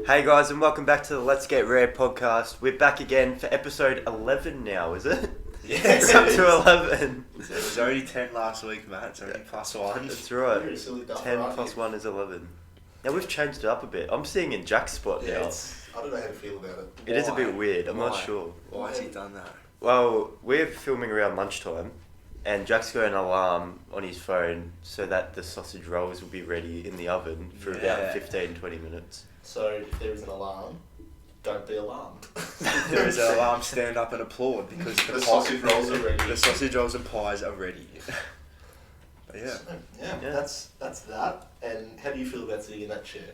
Hey guys, and welcome back to the Let's Get Rare podcast. We're back again for episode 11 now, is it? Yeah, It's up to 11. It was only 10 last week, Matt. It's only plus one. That's right. You're a silly duck, 10 aren't plus you? 1 is 11. Now we've changed it up a bit. I'm seeing in Jack's spot Yeah, now. I don't know how to feel about it. It is a bit Why? weird, I'm not Why? sure. Why has he done that? Well, we're filming around lunchtime, and Jack's got an alarm on his phone so that the sausage rolls will be ready in the oven for Yeah. about 15-20 minutes. So if there is an alarm, don't be alarmed. There is an alarm, stand up and applaud because The sausage rolls are ready. The sausage rolls and pies are ready. But yeah. So, yeah, Yeah. that's that. And how do you feel about sitting in that chair?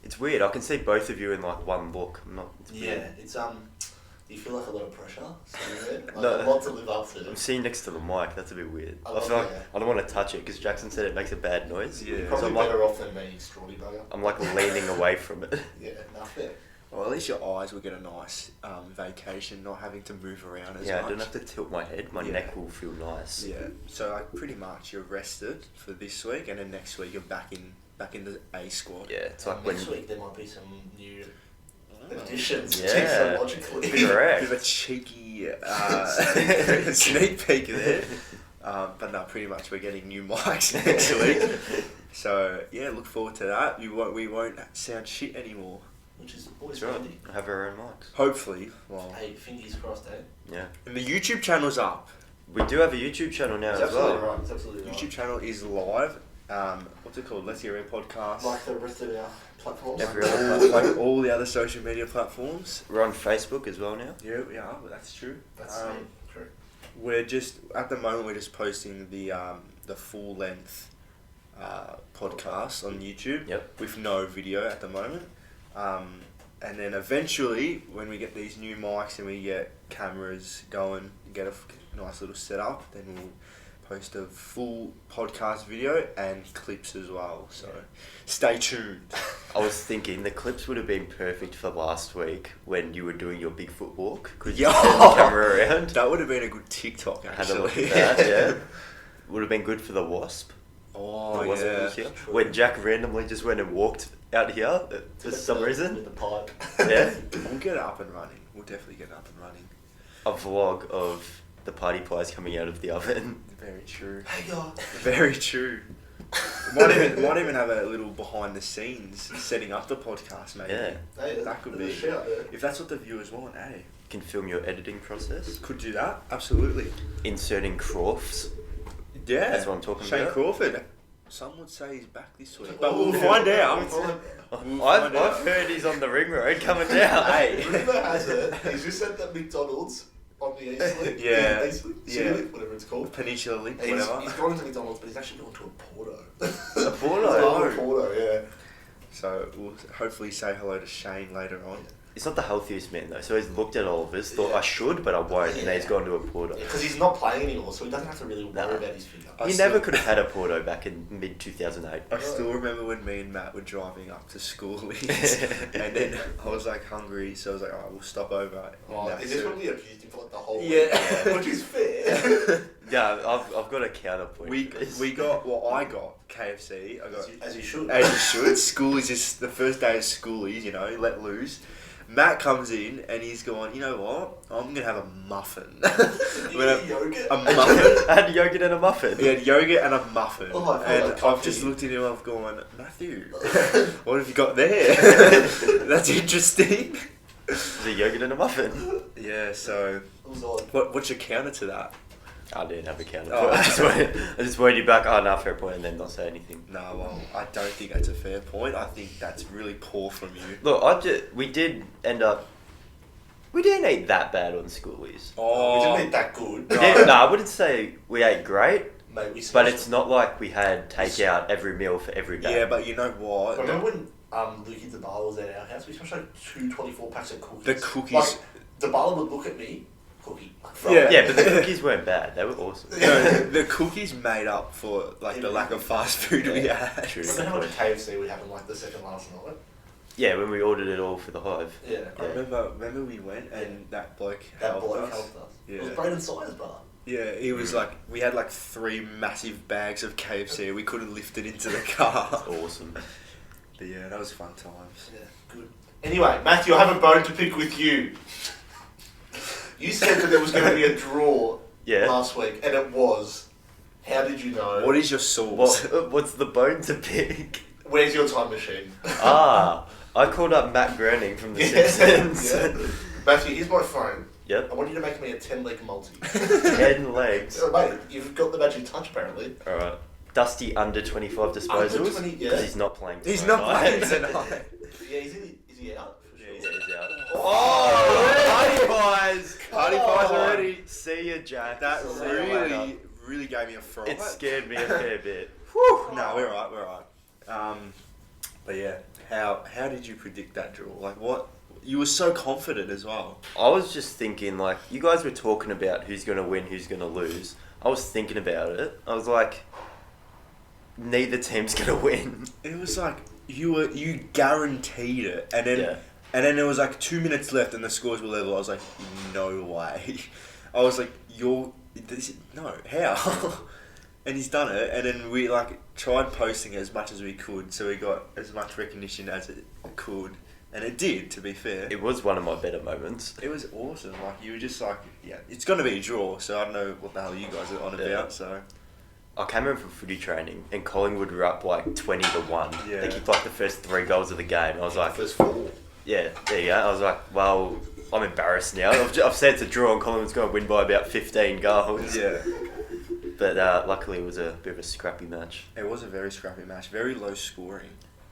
It's weird, I can see both of you in like one look. It's Yeah, weird. it's Do you feel like a lot of pressure sitting there? Like No. a lot to live up to. I'm sitting next to the mic, that's a bit weird. I I love feel like that. I don't want to touch it because Jackson said it makes a bad noise. Yeah. You're So probably I'm like, better off than me, strawberry bugger. I'm like leaning away from it. Yeah, enough there. Well, at least your eyes will get a nice vacation, not having to move around as Yeah, much. I don't have to tilt my head. My Yeah. neck will feel nice. Yeah. So like pretty much you're rested for this week, and then next week you're back in the A squad. Yeah, it's And like when next week there might be some new additions, Yeah. technologically. Correct. Bit of a cheeky sneak peek there. But no, pretty much we're getting new mics next week. So yeah, look forward to that. We won't sound shit anymore. Which is always That's right. handy. Have our own mics. Hopefully. Well, Hey, fingers crossed, eh? Yeah, and the YouTube channel's up. we do have a YouTube channel now It's as absolutely well. right. It's absolutely right. YouTube channel is live. What's it called? Let's Hear It podcast. Like the rest of our platforms. Every other platform. Like all the other social media platforms. We're on Facebook as well now. Yeah, we are. But that's true. That's true. We're just at the moment we're just posting the full length podcast on YouTube. Yep. With no video at the moment. And then eventually, when we get these new mics and we get cameras going, get a nice little setup, then we'll post a full podcast video and clips as well. So stay tuned. I was thinking the clips would have been perfect for last week when you were doing your Bigfoot walk. Could you Yeah. turn the camera around? That would have been a good TikTok Had a look actually. at that, yeah. Would have been good for the wasp. Oh The wasp yeah. was here. True. When Jack randomly just went and walked out here for some reason. With the pipe. Yeah. We'll get it up and running. We'll definitely get it up and running. A vlog of the party pies coming out of the oven. Very true. Hey, guys. Very true. might even have a little behind the scenes setting up the podcast maybe. Yeah. Hey, That could there's be. a shout there. If that's what the viewers want, hey. You can film your editing process. Could do that, absolutely. Inserting Crofts. Yeah. That's what I'm talking Shane about. Crawford. Some would say he's back this week, but we'll find out. We'll I've find out. heard he's on the ring road coming down. Hey. Rumour has it, he's just at that McDonald's on the East Link. Yeah. East Link? Yeah. City Link, whatever it's called. Peninsula Link, And whatever. he's gone into McDonald's, but he's actually gone to a Porto. A Porto? He's gone to a Porto, yeah. So we'll hopefully say hello to Shane later on. He's not the healthiest man though, so he's looked at all of us, thought Yeah. I should, but I won't, and then he's Yeah. gone to a Porto. Because he's not playing anymore, so he doesn't have to really worry Nah. about his figure. I He still- never could have had a Porto back in mid-2008. I still remember when me and Matt were driving up to schoolies, and then I was like hungry, so I was like, alright, we'll stop over. Oh, And is that's this it. when we abused him for like the whole week? Yeah. Which is fair. Yeah, I've got a counterpoint We for this. we got I got KFC. I got As you should. as you should. School is just the first day of schoolies, you know, let loose. Matt comes in and he's going, you know what? I'm gonna have a muffin. I'm gonna have Yogurt? a muffin. I had yogurt and a muffin. He had yogurt and a muffin. Oh, I feel and like I've just coffee. looked at him. I've gone, Matthew, what have you got there? That's interesting. The yogurt and a muffin. Yeah. So, It was odd. what's your counter to that? I didn't have a counterpoint. Oh. I just wanted you back. Oh, no, fair point, and then not say anything. No, well, I don't think that's a fair point. I think that's really poor from you. Look, we did end up. We didn't eat that bad on schoolies. We didn't eat that good. We didn't- no, I wouldn't say we ate great, Mate, we but smashed it's it. not like we had takeout every meal for every day. Yeah, but you know what? Remember when Lukey Dabala was at our house? We smashed like 2 24 packs of cookies. The cookies. Like, Dabala would look at me, cookie. Yeah. Yeah, but the cookies weren't bad. They were awesome. No, the cookies made up for like the lack of fast food we had. True. Remember how much KFC we had on like the second last night? Yeah, when we ordered it all for the Hive. Yeah. I remember we went and that bloke That helped bloke us. helped us. Yeah. It was Braden Size, brother. Yeah, he was like, we had like 3 massive bags of KFC. We couldn't lift it into the car. Awesome. But yeah, that was fun times. Yeah, good. Anyway, Matthew, I have a bone to pick with you. You said that there was going to be a draw last week, and it was. How did you know? What is your source? What's the bone to pick? Where's your time machine? I called up Matt Groening from The Simpsons. Yeah. Matthew, here's my phone. Yep. I want you to make me a 10-leg multi. 10 legs. Oh, mate, you've got the magic touch, apparently. Alright. Dusty under 25 disposals. Under 20, Because he's not playing tonight. He's not playing tonight. Yeah, is he out? Yeah, he's out. Oh, party pies! Party pies already. See ya, Jack. That See you later. really gave me a fright. It scared me a fair bit. Whew. No, we're alright. But yeah, how did you predict that draw? Like what? You were so confident as well. I was just thinking, like, you guys were talking about who's going to win, who's going to lose. I was thinking about it. I was like, neither team's going to win. It was like you guaranteed it, and then there was like 2 minutes left, and the scores were level. I was like, no way. I was like, no, how? And he's done it, and then we like tried posting as much as we could, so we got as much recognition as it could, and it did. To be fair, It was one of my better moments. it was awesome. Like you were just like, yeah, it's gonna be a draw. So I don't know what the hell you guys are on Yeah. about. So I came in from footy training, and Collingwood were up like 20-1. Yeah. They kicked like the first 3 goals of the game. I was like, First 4. yeah, there you go. I was like, well, I'm embarrassed now. I've said it's a draw, and Collingwood's going to win by about 15 goals. yeah, But luckily, it was a bit of a scrappy match. it was a very scrappy match, very low scoring.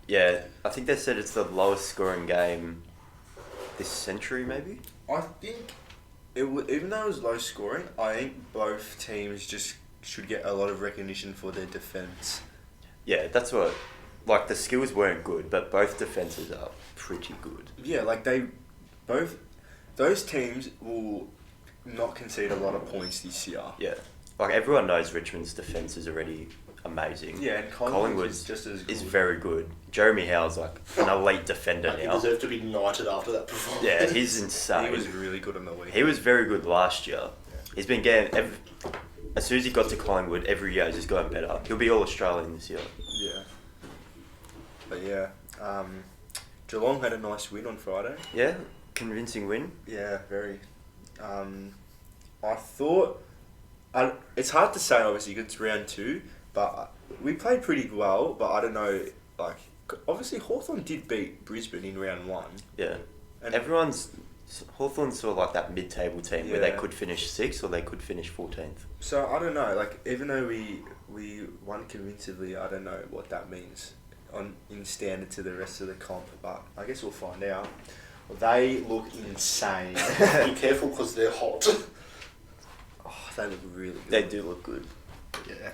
Yeah, I think they said it's the lowest scoring game this century, maybe? I think even though it was low scoring, I think both teams just should get a lot of recognition for their defense. Yeah, that's what... Like, the skills weren't good, but both defences are pretty good. Yeah, like those teams will not concede a lot of points this year. Yeah. Like, everyone knows Richmond's defence is already amazing. Yeah, and Collingwood's is just as good. is very good. Jeremy Howe's like an elite defender He now. deserved to be knighted after that performance. Yeah, he's insane. He was really good on the week. He was very good last year. He's been getting... as soon as he got to Collingwood, every year he's just gotten better. He'll be All-Australian this year. Yeah. But yeah, Geelong had a nice win on Friday. Yeah, convincing win. Yeah, very. I thought... it's hard to say, obviously, because it's round 2, but we played pretty well, but I don't know, like... Obviously, Hawthorn did beat Brisbane in round 1. Yeah. And Hawthorn's sort of like that mid-table team where they Yeah. could finish 6th or they could finish 14th. So, I don't know, like, even though we won convincingly, I don't know what that means in standard to the rest of the comp, but I guess we'll find out. Well, they look insane. Be careful because they're hot. Oh, they look really good. They do look good. Yeah.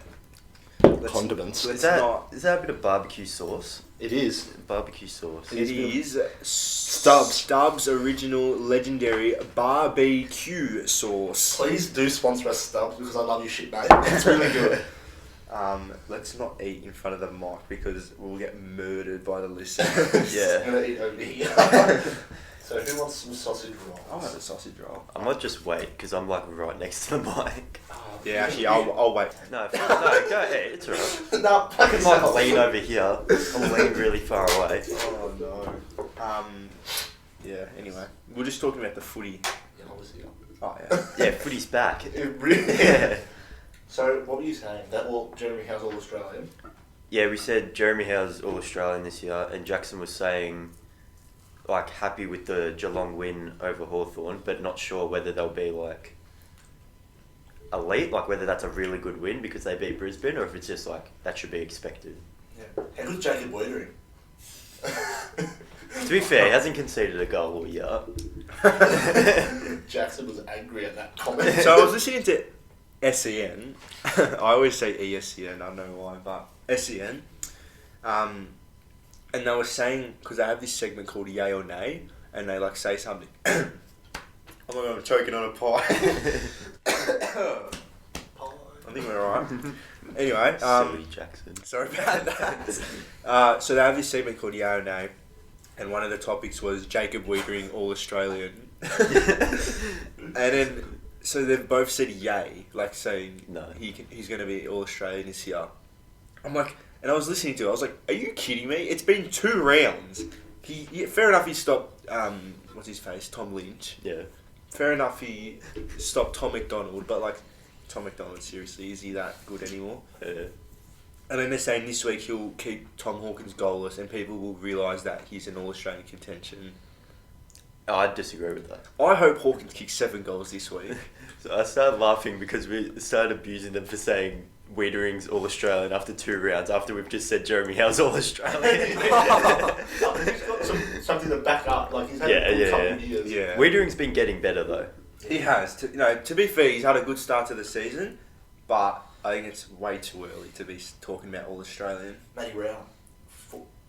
Let's- Condiments. let's Is that not- is that a bit of barbecue sauce? It is. Barbecue sauce. It is Stubbs original legendary barbecue sauce. Please do sponsor us, Stubbs, because I love your shit, mate. It's really good. Let's not eat in front of the mic because we'll get murdered by the listeners. Yeah. I'm going to eat over here. So who wants some sausage rolls? I'll have a sausage roll. I might just wait because I'm like right next to the mic. Oh, Yeah, actually, I'll wait. No, go ahead. It's alright. No, I can like lean over here. I'll lean really far away. Oh no. Yeah. Anyway, we're just talking about the footy. Yeah, I was here. Oh yeah. Yeah, footy's back. It really Yeah. So what were you saying? That Jeremy Howe's all Australian? Yeah, we said Jeremy Howe's All-Australian this year, and Jackson was saying, like, happy with the Geelong win over Hawthorn, but not sure whether they'll be, like, elite, like whether that's a really good win because they beat Brisbane, or if it's just, like, that should be expected. Yeah. How good's Jacob Wiedering? To be fair, he hasn't conceded a goal all year. Jackson was angry at that comment. So I was listening to SEN. I always say ESCN. I don't know why, but SEN. And they were saying, because they have this segment called Yay or Nay, and they like say something. Oh my god, I'm choking on a pie. I think we're alright. Anyway, Silly Jackson. sorry about that. So they have this segment called Yay or Nay, and one of the topics was Jacob Wiedering All Australian. And then, so they've both said yay, like saying No. he's going to be All Australian this year. I'm like, and I was listening to it, I was like, are you kidding me? It's been 2 rounds, Fair enough. He stopped. What's his face? Tom Lynch. Yeah. Fair enough. He stopped Tom McDonald, but like, Tom McDonald, seriously, is he that good anymore? Yeah. And then they're saying this week he'll keep Tom Hawkins goalless, and people will realise that he's in All-Australian contention. Oh, I disagree with that. I hope Hawkins kicks 7 goals this week. So I started laughing because we started abusing them for saying Wiedering's All-Australian after 2 rounds, after we've just said Jeremy Howe's All-Australian. He's got something to back up. Like, he's had a good couple of years. Yeah. Wiedering's been getting better, though. He has. To be fair, he's had a good start to the season, but I think it's way too early to be talking about All-Australian. Matty Brown,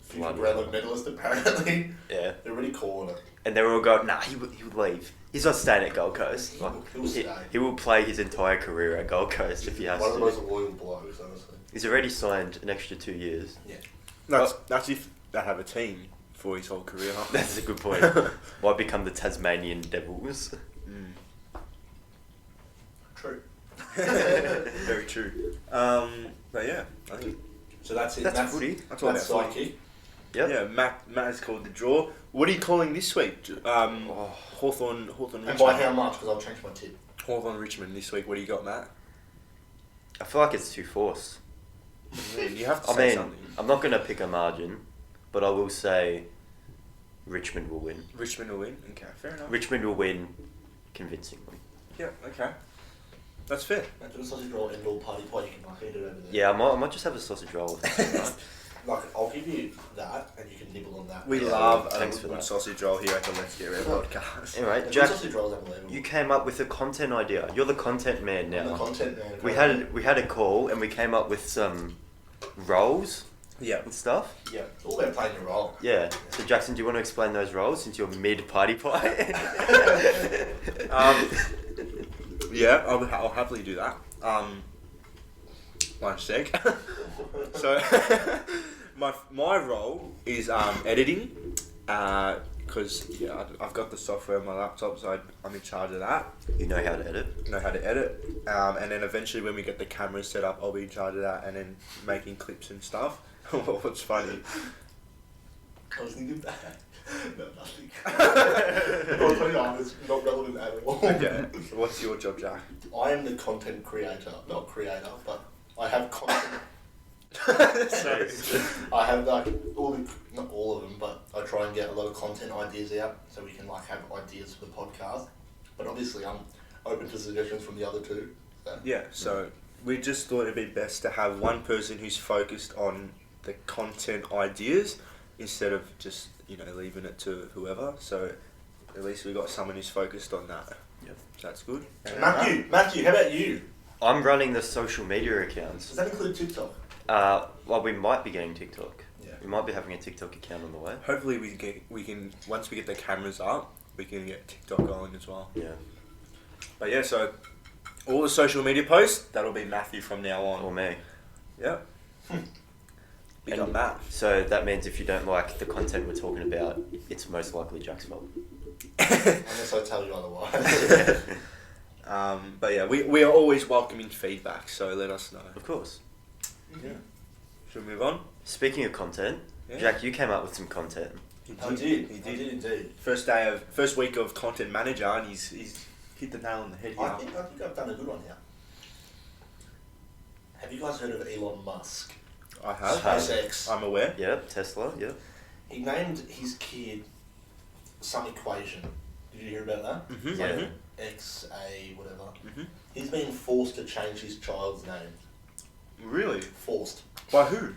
future Brownlow medalist apparently. Yeah. They're really calling it. And they were all going, nah, he would leave. He's not staying at Gold Coast. He'll stay. He will play his entire career at Gold Coast if he has One to. of the most loyal blokes, honestly. He's already signed an extra 2 years. Yeah. That's if they have a team for his whole career. That's a good point. Might become the Tasmanian Devils. True. Very true. But yeah, I think So that's it. That's footy. that's all That's about psyche. footy. Yep. Yeah, Matt has called the draw. What are you calling this week? Hawthorn Richmond. And by how much? Because I'll change my tip. Hawthorn Richmond this week. What do you got, Matt? I feel like it's too forced. You have to say something. I'm not going to pick a margin, but I will say Richmond will win. Richmond will win. Okay, fair enough. Richmond will win convincingly. Yeah, okay. That's fair. Do a sausage roll and all party pie. You can like eat it over there. Yeah, I might just have a sausage roll. If that's all right. Like, I'll give you that, and you can nibble on that. We Yeah, love thanks a for good that. sausage roll here at the Let's Get Red podcast. Anyway, The Jack, sausage roll is unbelievable. you came up with a content idea. You're the content man I'm now. the content man. We had a call and we came up with some roles Yeah. and stuff. Yeah, it's all about playing your role. Yeah. So Jackson, do you want to explain those roles since you're mid party pie? Yeah, I'll happily do that. One sec. So, my role is editing, because I've got the software on my laptop, so I'm in charge of that. You know how to edit. Know how to edit, and then eventually when we get the cameras set up, I'll be in charge of that, and then making clips and stuff. What's funny? I was thinking that. No, nothing. I was thinking, it's not relevant at all. Okay. What's your job, Jack? I am the content creator. Not creator, but I have content. Sorry. I have like not all of them, but I try and get a lot of content ideas out so we can like have ideas for the podcast. But obviously, I'm open to suggestions from the other two. So. Yeah. So we just thought it'd be best to have one person who's focused on the content ideas instead of just leaving it to whoever. So at least we got someone who's focused on that. Yep. That's good. Matthew, how about you? I'm running the social media accounts. Does that include TikTok? Well, we might be getting TikTok. Yeah. We might be having a TikTok account on the way. Hopefully we can once we get the cameras up, we can get TikTok going as well. Yeah. But yeah, so all the social media posts, that'll be Matthew from now on. Or me. Yep. Big And on Matt. So that means if you don't like the content we're talking about, it's most likely Jack's fault. Unless I tell you otherwise. But yeah, we are always welcoming feedback, so let us know. Of course. Yeah. Should we move on? Speaking of content, Yeah. Jack, you came up with some content. I did indeed. First week of content manager, and he's hit the nail on the head here. I think I've done a good one here. Have you guys heard of Elon Musk? I have. SpaceX. I'm aware. Yep, Tesla, yep. He named his kid some equation. Did you hear about that? Mm-hmm. Yeah. Mm-hmm. XA, whatever. Mm-hmm. He's been forced to change his child's name. Really? Forced. By who?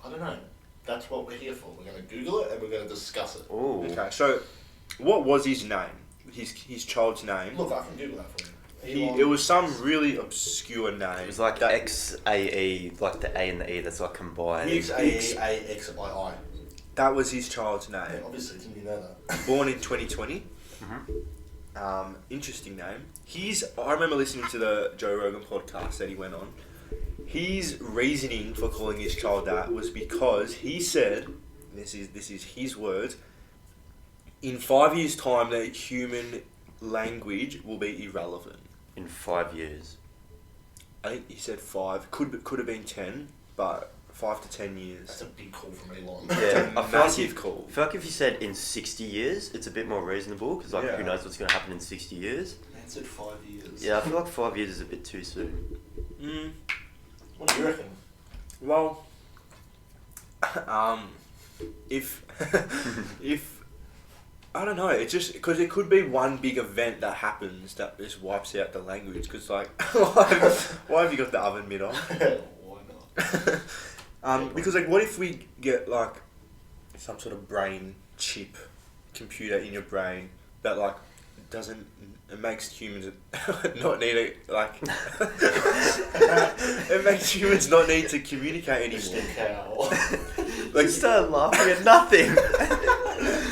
I don't know. That's what we're here for. We're going to Google it and we're going to discuss it. Ooh. Okay, so what was his name? His child's name? Look, I can Google that for you. It was some really obscure name. It was like that- XAE, like the A and the E that's like combined. XAEAXII. That was his child's name. Yeah, obviously, didn't you know that? Born in 2020. Mm-hmm. Interesting name. I remember listening to the Joe Rogan podcast that he went on. His reasoning for calling his child that was because he said, this is his words, in 5 years' time the human language will be irrelevant. In 5 years. I think he said 5. Could have been 10, but 5 to 10 years. That's a big call from Elon. Yeah, I feel Massive call. I feel like if you said in 60 years, it's a bit more reasonable because like Yeah. who knows what's going to happen in 60 years. Man said 5 years. Yeah, I feel like 5 years is a bit too soon. What do you reckon? Well, if I don't know, it's just because it could be one big event that happens that just wipes out the language. Because like, why have you got the oven mitt on? Why not? Because like, what if we get like some sort of brain chip computer in your brain that like doesn't, it makes humans not need to like it makes humans not need to communicate Just anymore. a cow. Like, start laughing at nothing.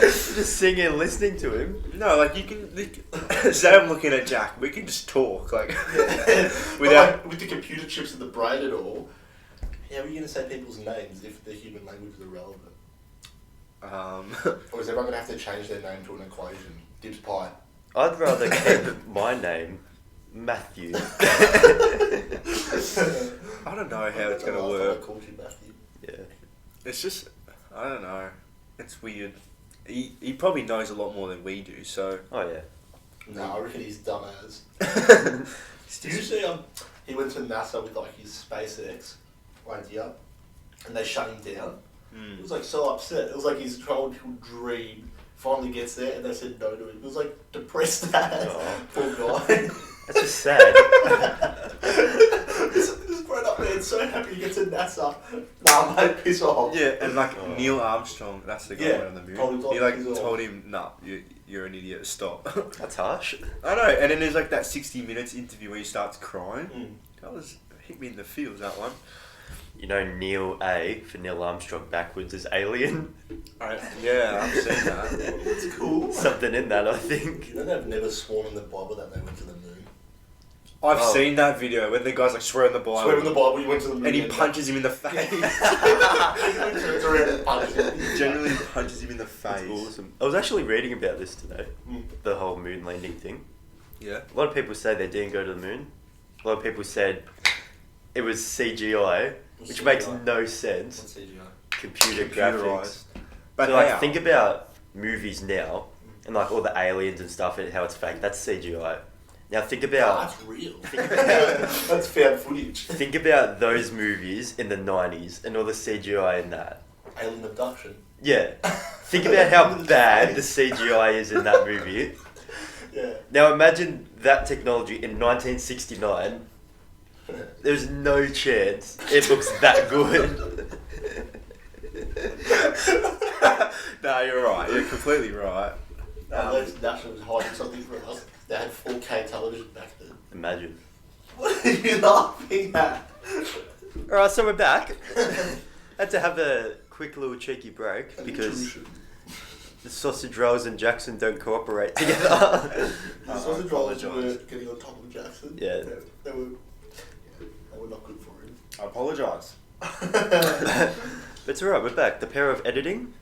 Just singing and listening to him. No, like you can say I'm looking at Jack, we can just talk like Without without with the computer chips in the brain and all. How are you going to say people's names if the human language is irrelevant? Or is everyone going to have to change their name to an equation? Dibs pie. I'd rather keep my name, Matthew. I don't know how it's gonna I work. called you Matthew. Yeah. It's just I don't know. It's weird. He probably knows a lot more than we do, so Oh yeah. No, I reckon he's dumb as. Did you see he went to NASA with like his SpaceX idea and they shut him down? He was like so upset. It was like his childhood dream finally gets there and they said no to him. He was like depressed as. Oh. Poor guy. That's just sad. This grown up man's so happy to get to NASA. Nah, mate, piss off. yeah, and like Oh. Neil Armstrong, that's the guy Yeah, who went on the moon. told him He like he's all- told him, "Nah, you're an idiot. Stop." That's harsh. I know. And then there's like that 60 Minutes interview where he starts crying. Mm. That was hit me in the feels, that one. You know, Neil A for Neil Armstrong backwards is alien. Yeah, I've seen that. It's cool. Something in that, I think. You know they've never sworn in the Bible that they went to the moon. I've Oh. seen that video when the guy's like swear on the Bible. Swear in the Bible you went to the moon. and he punches him in the face. Turns around and punches him. He generally punches him in the face. That's awesome. I was actually reading about this today. Mm. The whole moon landing thing. Yeah. A lot of people say they didn't go to the moon. A lot of people said it was CGI, which CGI? makes no sense. What's CGI? Computer Computerized. graphics. But So like, how? think about movies now, and like all the aliens and stuff, and how it's fake. That's CGI. Now think Oh, about that's real. That's found footage. think about those movies in the 90s and all the CGI in that. Alien abduction. Yeah. Think about how bad the CGI is in that movie. Yeah. Now imagine that technology in 1969. There's no chance it looks that good. No, you're right. You're completely right. Those nationals hiding something from us. They had 4K television back then. Imagine. What are you laughing at? Alright, so we're back. Had to have a quick little cheeky break because the sausage rolls and Jackson don't cooperate together. The sausage rolls were apologise. getting on top of Jackson. Yeah. They were not good for him. I apologise. But it's alright, we're back. The power of editing,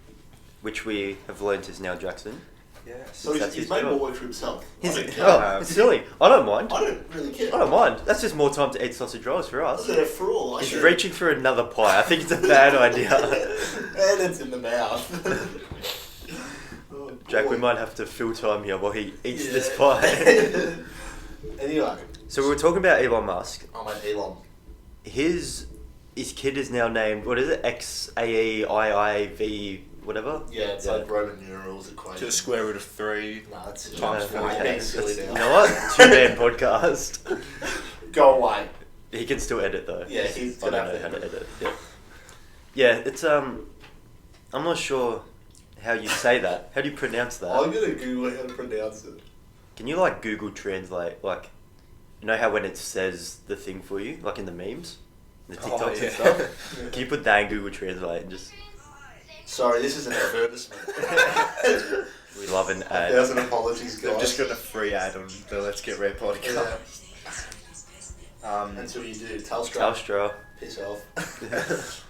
which we have learnt is now Jackson. Yes. So That's he's his made job. more work for himself. He's, I don't care. oh, it's silly. I don't mind. I don't really care. I don't mind. That's just more time to eat sausage rolls for I us. said for all. I He's should. reaching for another pie. I think it's a bad idea. And it's in the mouth. Oh, Jack, we boy. might have to fill time here while he eats Yeah. this pie. Anyway, So we were talking about Elon Musk. I'm at Elon. His kid is now named, what is it? XAEIIV whatever? Yeah, it's like Roman numerals To equation. the square root of 3. Nah, it's Times nah, four. you're being silly You now. know what? 2-man podcast. Go away. He can still edit though. Yeah, he's I gonna don't have know to how to edit. edit. Yeah. Yeah, it's I'm not sure how you say that. How do you pronounce that? I'm gonna Google how to pronounce it. Can you like Google Translate, like, you know how when it says the thing for you, like in the memes, the Oh, TikToks yeah. and stuff? Can you put that in Google Translate and just, Sorry, this is an advertisement. we love an ad. 1,000 apologies, guys. They've just got a free ad on the Let's Get Rare podcast. Until you do, Telstra. Telstra. Piss off.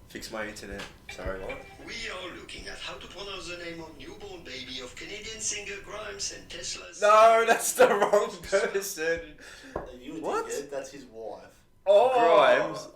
Fix my internet. Sorry, what? We are looking at how to pronounce the name of newborn baby of Canadian singer Grimes and Tesla's... No, that's the wrong person. You a What? dickhead, that's his wife. Oh, Grimes.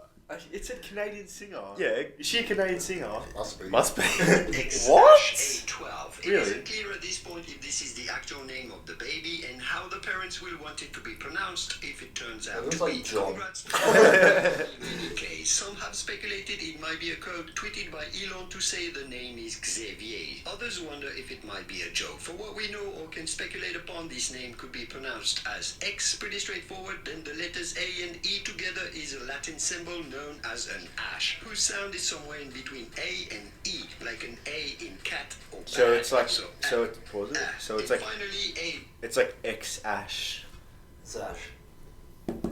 It's a Canadian singer. Yeah. Is she a Canadian singer? Must be. Must be. What? A12. It Really? isn't clear at this point if this is the actual name of the baby and how the parents will want it to be pronounced if it turns out looks to like be. John. Congrats to In any case, some have speculated it might be a code tweeted by Elon to say the name is Xavier. Others wonder if it might be a joke. For what we know or can speculate upon, this name could be pronounced as X, pretty straightforward. Then the letters A and E together is a Latin symbol known as an ash, whose sound is somewhere in between A and E, like an A in cat or bat. So it's like So it's like finally a it's like X Ash. Zash.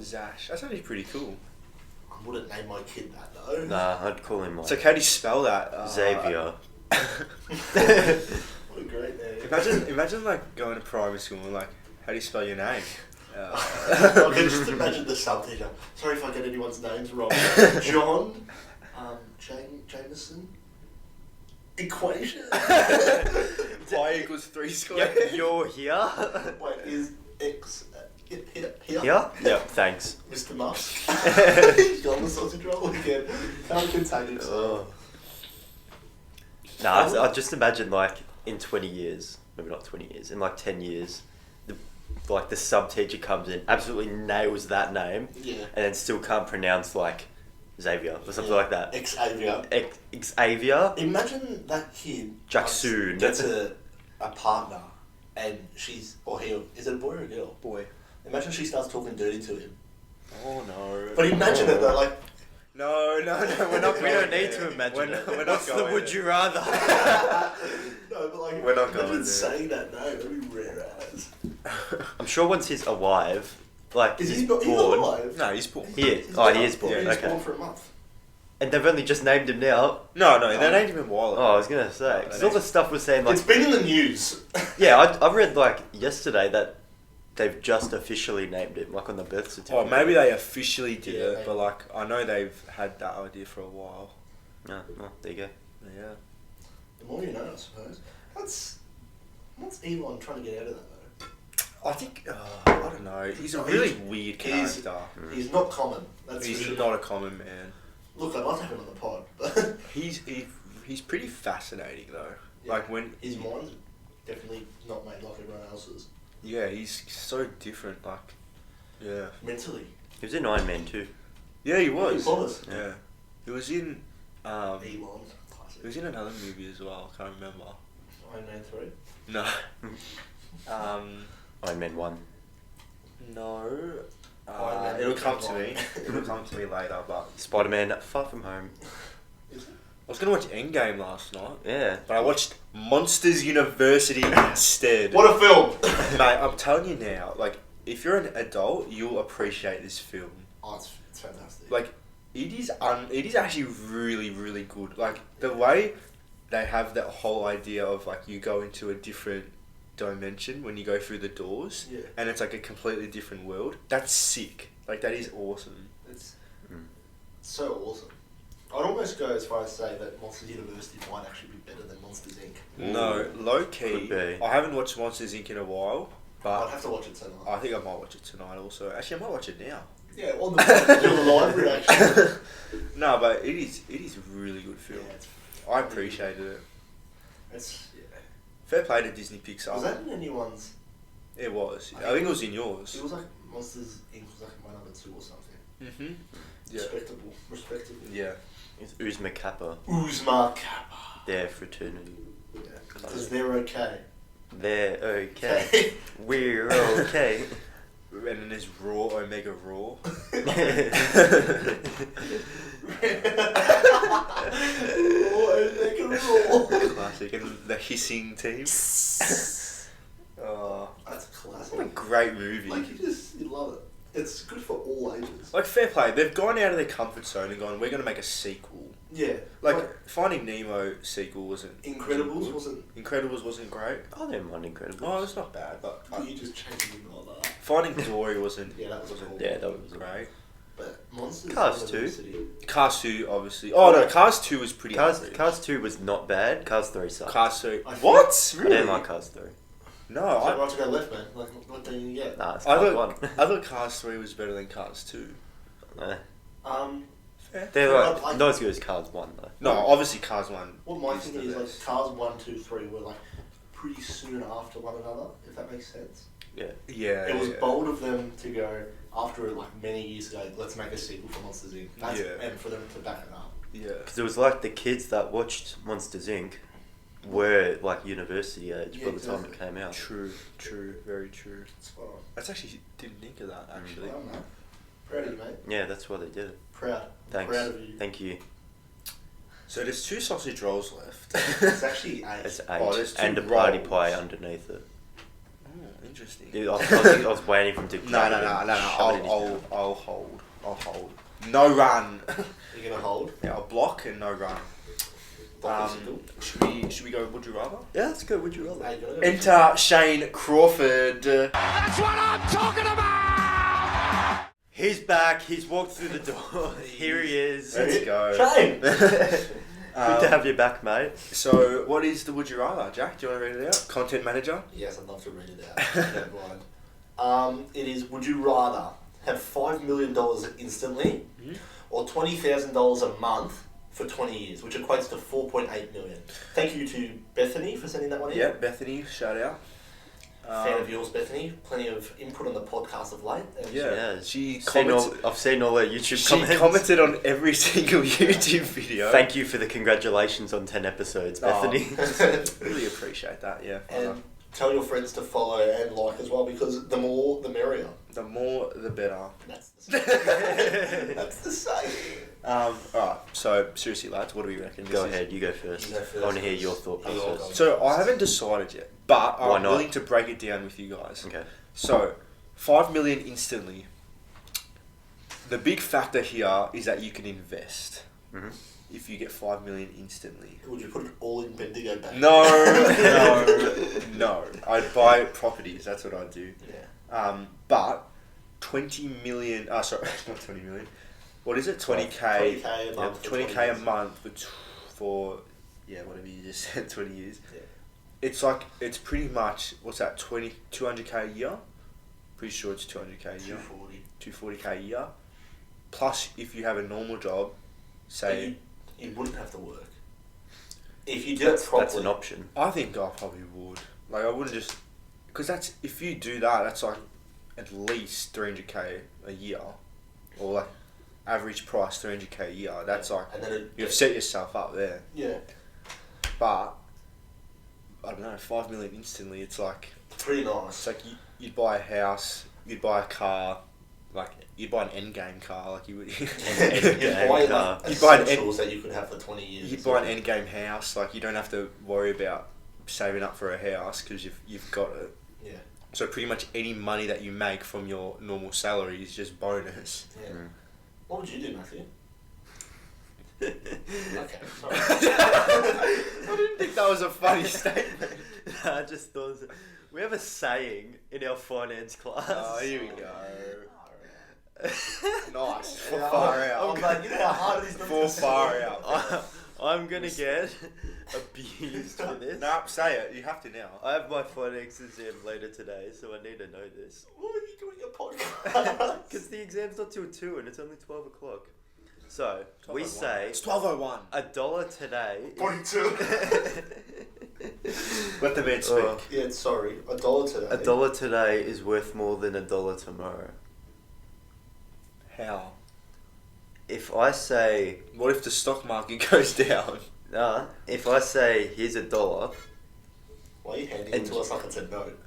Zash. That's actually pretty cool. I wouldn't name my kid that though. Nah, I'd call him like So how do you spell that? Xavier. What a great name. Imagine like going to primary school and like, how do you spell your name? I can just imagine the sub teacher. Sorry if I get anyone's names wrong. John, Jameson. Equation. Y equals 3 squared. Yep, you're here. Wait, is X here? Here? Yep, thanks. Mr. Musk. He's got the sausage roll again. Can't contain himself. Nah, I just imagine like in 20 years, maybe not 20 years, in like 10 years, the sub teacher comes in, absolutely nails that name, Yeah. and then still can't pronounce like Xavier or something like that. Xavier. Xavier? Imagine that kid Jacksoon. gets a partner and she's, or he, is it a boy or a girl? Boy. Imagine she starts talking dirty to him. Oh no. But imagine it though, like, No, we're not. We don't need to imagine it. We're not What's the going would there. you rather? no, but like, We're not imagine going there. saying that name, that'd be rare as. I'm sure once he's alive, like Is he's he not, he's born, alive? No, he's born. He is. He's Oh, he born. is born. Yeah, he's Okay. born for a month. and they've only just named him now. No, they named him in Wilder. Oh, I was gonna say, 'cause all the stuff was saying like, It's been in the news. yeah, I read like yesterday that they've just officially named him, like on the birth certificate. Oh, maybe they officially did Yeah, it, maybe. but like I know they've had that idea for a while. No, well, there you go. Yeah. The more you know, I suppose. What's Elon trying to get out of that though? I think I don't know. He's a really weird he's- character. He's not common. That's for He's sure. not a common man. Look, I'd love to have him on the pod, but He's pretty fascinating though. Yeah. Like when his mind's definitely not made like everyone else's. yeah, he's so different. Like yeah, Mentally. He was in Iron Man too. yeah, he was. He was. Yeah, he was in Elon. he Classic. was in another movie as well. I can't remember. Iron Man 3. No. Iron Man 1. No. Iron Man It'll come to one. me. It'll come to me later. But Spider-Man Far From Home. Is it? I was gonna watch Endgame last night, Yeah. but I watched Monsters University instead. What a film! Mate, I'm telling you now, like, if you're an adult, you'll appreciate this film. Oh, it's fantastic. Like, it is actually really, really good. Like, the way they have that whole idea of, like, you go into a different dimension when you go through the doors, Yeah. and it's, like, a completely different world. That's sick. Like, that is awesome. It's so awesome. I'd almost go as far as say that Monsters University might actually be better than Monsters Inc. No, low-key, Could be. I haven't watched Monsters Inc. in a while, I'd but have to watch it tonight. I think I might watch it tonight also. Actually, I might watch it now. Yeah, on the do the live reaction. No, but it is a really good film. Yeah, it's, I appreciated it. yeah. Fair play to Disney Pixar. Was that in anyone's? It was. I think it was in yours. It was like Monsters Inc. was like my number 2 or something. Mhm. Yeah. Respectable. Yeah. It's Uzma Kappa. Uzma Kappa. Their fraternity. Yeah, because they're okay. They're okay. We're okay. And then there's Raw, Omega Raw. Classic. And the hissing team. That's a classic. What a great movie. Like you love it. It's good for all ages. Like, fair play. They've gone out of their comfort zone and gone, we're going to make a sequel. Yeah. Like, Finding Nemo sequel wasn't... Incredibles good. wasn't. Incredibles wasn't great. I don't mind Incredibles. Oh, it's not bad, but... You just changed it like that. Finding Dory wasn't... Yeah, that was wasn't cool. Yeah, that was great. But Monsters Cars 2. University. Cars 2, obviously. Oh, no, Cars 2 was pretty average. Cars 2 was not bad. Cars 3 sucked. Cars 3... I think- What? I Really? didn't like Cars 3. No, So right to go left, man. Like, what do you get? Nah, it's I Cars thought, 1. I thought Cars 3 was better than Cars 2. Nah. Um, They're Like- like not as good as Cars 1 though. No, obviously Cars 1. What my is thing the is, like, best. Cars 1, 2, 3 were, like, pretty soon after one another, if that makes sense. Yeah. Yeah. It was yeah. bold of them to go, after, like, many years ago, let's make a sequel for Monsters Inc. That's, Yeah. And for them to back it up. Yeah. Because it was like the kids that watched Monsters Inc. were like university age Yeah, by the time it exactly. came out. True, very true. Spot on. That's actually didn't think of that actually. Well, man. Proud of you, mate. Yeah, that's why they did it. Proud. Thanks. Proud of you. Thank you. So there's 2 sausage rolls left. It's actually 8. It's 8 Oh, there's 2 and a party rolls. pie underneath it. Oh, interesting. Yeah, I was waiting for him to. No. grab it and shove it in his mouth. I'll hold. No run. You're gonna hold? Yeah, I'll block and no run. Should we go would you rather? Yeah, that's good. Would you rather? Hey, you gotta go. Enter Shane Crawford. That's what I'm talking about! He's back. He's walked through the door. Here he is. Let's go. Shane! Good to have you back, mate. So, what is the would you rather, Jack? Do you want to read it out? Content manager. Yes, I'd love to read it out. if you don't mind. It is, would you rather have $5 million instantly or $20,000 a month for 20 years, which equates to $4.8 million? Thank you to Bethany for sending that one in. Yeah, Bethany, shout out. Fan of yours, Bethany. Plenty of input on the podcast of late. And Yeah, she I've seen all her YouTube She comments. commented on every single YouTube video. Thank you for the congratulations on 10 episodes, Bethany. Really appreciate that. Yeah. And tell your friends to follow and like as well, because the more, the merrier. The more, the better. That's the saying. That's the saying. Alright, so seriously, lads, what do we reckon? Go ahead, you go first. You go first. I want to hear your thought Your process. thoughts. So I haven't decided yet, but Why I'm not? willing to break it down with you guys. Okay. So, 5 million instantly. The big factor here is that you can invest. Mm-hmm. If you get 5 million instantly. Would you put it all in Bendigo Bank? No. I'd buy properties. That's what I'd do. Yeah. But 20 million. Sorry, not 20 million. What is it? 20k. 20k a month. for 20k 20 a years. month for yeah, whatever you just said, 20 years. Yeah. It's like it's pretty much what's that? 200k a year. Pretty sure it's 200k a year. 240. 240k a year. Plus, if you have a normal job, say You wouldn't have to work. If you did it properly. That's an option. I think I probably would. Like, I wouldn't just... Because that's... If you do that, that's like at least 300k a year. Or like, average price 300k a year. That's like... And then You've set yourself up there. Yeah. But... I don't know, 5 million instantly, it's like... Pretty It's nice. like you'd buy a house, you'd buy a car, like, you'd buy an endgame car, like you would... You Yeah, buy car. like You buy an essentials that you could have for 20 years. You'd buy an endgame house, like you don't have to worry about saving up for a house because you've got it. Yeah. So pretty much any money that you make from your normal salary is just bonus. Yeah. Mm. What would you do, Matthew? Okay, sorry. I didn't think that was a funny statement. I just thought we have a saying in our finance class. Oh, here we go. Nice. For Yeah, far I'm out. like, you know how hard it is to For far out. I'm gonna get abused for this. Nah, say it. You have to now. I have my finance exam later today, so I need to know this. What are you doing a podcast? Because the exam's not till 2 and it's only 12 o'clock. So, we 12:01. say It's 12:01. $1 today. 42. Let the man speak. Yeah, sorry. $1 today. $1 today is worth more than $1 tomorrow. How? If I say, What if the stock market goes down? if I say here's $1, Why are you handing it to us like it's a note?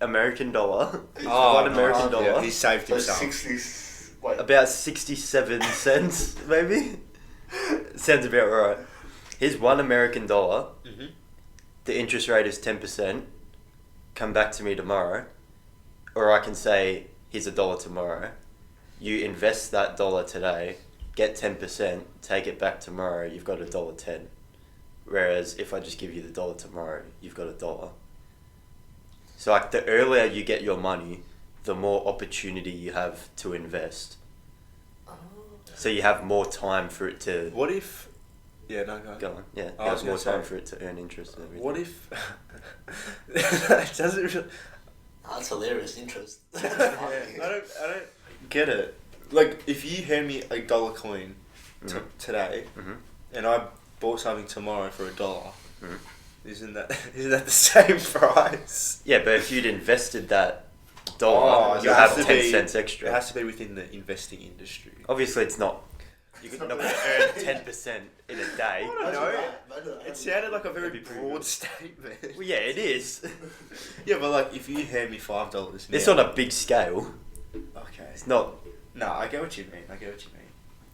American dollar, Oh, one American nice. dollar, Yeah, he saved So himself. 60... Wait. about 67 cents, maybe? Sounds about right. Here's $1 American dollar. Mm-hmm. The interest rate is 10%. Come back to me tomorrow. Or I can say, here's $1 tomorrow. You invest that dollar today, get 10%, take it back tomorrow, you've got $1.10. Whereas if I just give you the dollar tomorrow, you've got $1. So like the earlier you get your money, the more opportunity you have to invest. Oh. So you have more time for it to What if... Yeah, no, go. go on. Yeah, you I was have more gonna time say, for it to earn interest and everything. What if... it doesn't really... That's hilarious. Interest. I don't get it. Like, if you hand me a dollar coin today, Mhm. and I bought something tomorrow for $1, Mhm. isn't that the same price? Yeah, but if you'd invested that Oh, dollar, it you'll has have to 10 be- cents It extra. has to be within the investing industry. Obviously, it's not. You're It's not not going to gonna- earn 10% in a day. I don't Imagine know. that, imagine that. It sounded like a very That'd be pretty broad good. statement. Well, yeah, it is. Yeah, but like if you hand me $5 now, It's on a big scale. okay. It's not No, I get what you mean.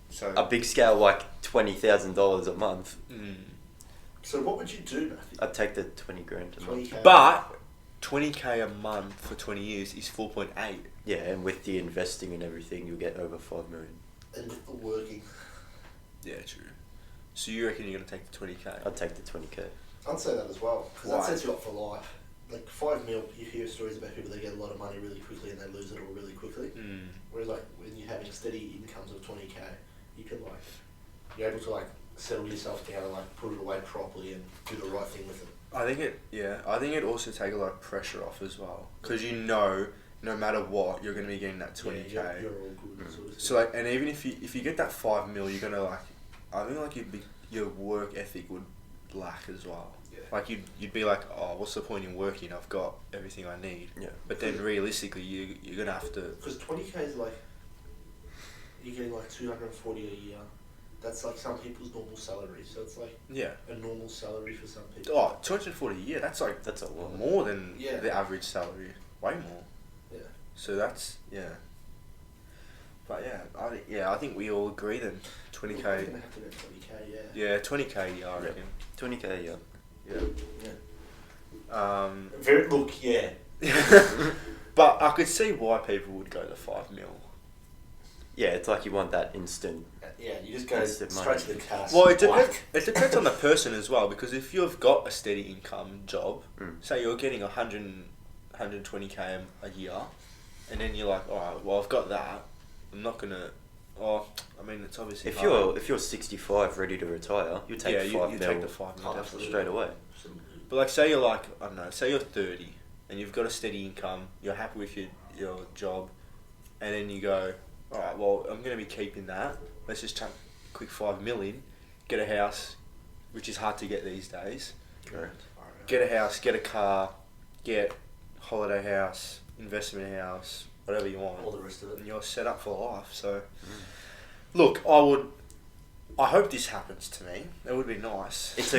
So a big scale like $20,000 a month. So what would you do, Matthew? I'd take the 20 grand a month. 20K. But 20k a month for 20 years is 4.8. Yeah, and with the investing and everything, you'll get over 5 million. And with the working, Yeah, true. So you reckon you're gonna take the 20k? I'd take the 20k. I'd say that as well, because Why? that sets you up for life. Like 5 mil, you hear stories about people that get a lot of money really quickly and they lose it all really quickly. Whereas like when you're having steady incomes of 20k, you can like, you're able to like settle yourself down and like put it away properly and do the right thing with it. I think it also take a lot of pressure off as well, because you know no matter what you're gonna be getting that 20k. Yeah, you're all good. Sort of So like, and even if you get that 5 mil, you're gonna like, I think like your work ethic would lack as well. Yeah. Like you'd be like, oh, what's the point in working? I've got everything I need. Yeah. But then realistically, you're gonna have to. Because 20k is like, you're getting like 240 a year. That's like some people's normal salary. So it's like Yeah. a normal salary for some people. Oh, 240 a year. That's like That's a lot. more than Yeah. the average salary. Way more. Yeah. So that's But I think we all agree then. We're 20k. gonna have to get 20k, yeah. Yeah, 20k. Yeah, I reckon. 20k, yeah. Look, yeah. But I could see why people would go to 5 mil. Yeah, it's like you want that instant. Yeah, you just go Instant straight money. to the cash. Well, it depends. Whack. It depends on the person as well, because if you've got a steady income job, Mm. say you're getting 120k a year, and then you're like, all right, well I've got that. I'm not gonna. Oh, I mean it's obviously. If hard. you're 65 ready to retire, you take yeah, 5 you mil take the 5 mil Oh, definitely. straight away. But like, say you're like, I don't know, say you're 30 and you've got a steady income, you're happy with your job, and then you go, all right, well I'm gonna be keeping that. Let's just chuck a quick 5 mil in, get a house, which is hard to get these days. Correct. Get a house, get a car, get holiday house, investment house, whatever you want, All the rest of it. and you're set up for life. So, look, I hope this happens to me. That would be nice. It's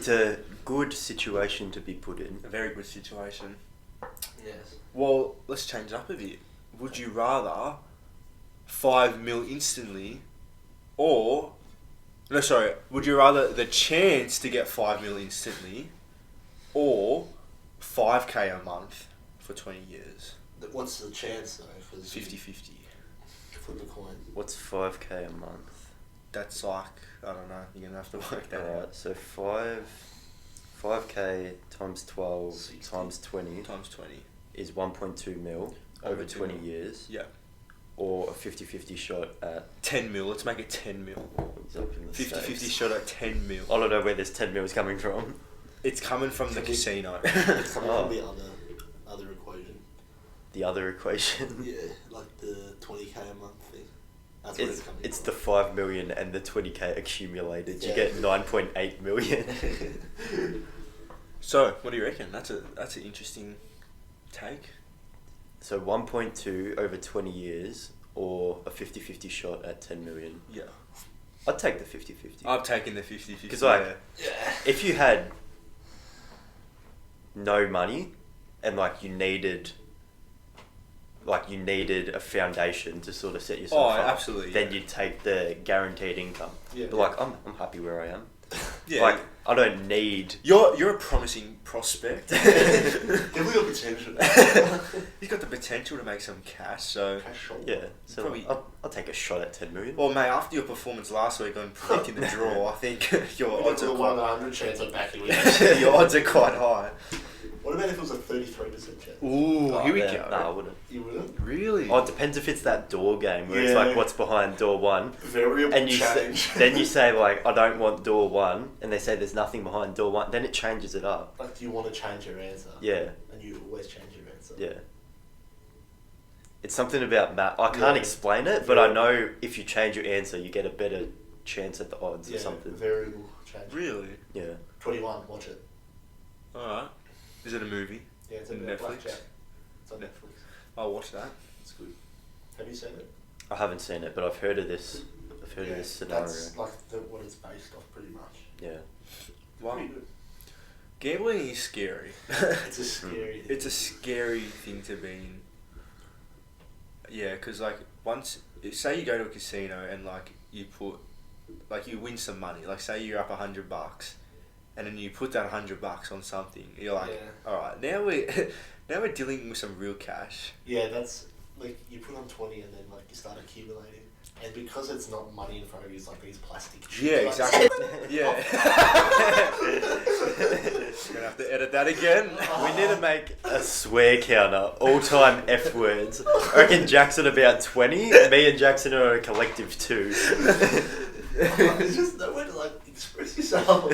a good situation to be put in. A very good situation. Yes. Well, let's change it up a bit. Would you rather 5 mil instantly, or would you rather the chance to get 5 mil instantly, or 5k a month for 20 years? What's the chance though? For the 50-50. Flip the coin. What's 5k a month? That's like, I don't know, you're gonna have to work that Alright, out. so 5k times 12 60. times 20 Times 20. is 1.2 mil over 2 20 mil. years, Yeah. or a 50-50 shot at 10 mil, let's make it 10 mil. he's up in the 50-50 States. shot at 10 mil. I don't know where this 10 mil is coming from. It's coming from the casino. It's coming Oh. from the other equation. The other equation. Yeah, like the 20k a month thing. That's where it's coming It's from. the 5 million and the 20k accumulated. You Yeah. get 9.8 million. So, what do you reckon? That's an interesting take. So 1.2 over 20 years, or a 50-50 shot at 10 million. Yeah. I'd take the 50-50. I've taken the 50-50. Because like, Yeah. if you had no money and like you needed a foundation to sort of set yourself up, absolutely, then yeah. you'd take the guarated income. Yeah. But like, I'm happy where I am. Yeah. Like, I don't need. You're a promising prospect. Definitely got potential. You've got the potential to make some cash, so... Cash shot. Yeah, so Probably- I'll take a shot at 10 million. Well, mate, after your performance last week on predicting the draw, I think your odds Odds are are 1 in quite... 100 chance I'm back here. your odds are quite high. What about if it was a 33% chance? Ooh, Oh, here we yeah, go. Nah, I wouldn't. You wouldn't? Really? Oh, it depends if it's that door game where it's Yeah. like what's behind door 1. Variable And you change. then you say like, I don't want door 1, and they say there's nothing behind door 1. Then it changes it up. Like, do you want to change your answer? Yeah, And you always change your answer. yeah. It's something about math. I can't Yeah. explain it, but I know if you change your answer, you get a better chance at the odds or something. Very little change. Really? Yeah. 21, watch it. Alright. Is it a movie? Yeah, it's On about Netflix? blackjack. It's on Netflix. I'll watch that. It's good. Have you seen it? I haven't seen it, but I've heard of this. I've heard of this scenario. That's like what it's based off, pretty much. Yeah. Wow. Pretty good. Gambling is scary. It's a scary thing. It's a scary thing to be in. Yeah, because like once, say you go to a casino and like you win some money. Like say you're up $100, and then you put that $100 on something. You're like, all right, now we're dealing with some real cash. Yeah, that's like you put on 20 and then like you start accumulating, and because it's not money in front of you, it's like these plastic chips. Yeah, like, exactly. Yeah. Gonna have to edit that again. We need to make a swear counter, all-time F words. I reckon Jackson about 20, me and Jackson are a collective 2. There's just no way to like express yourself.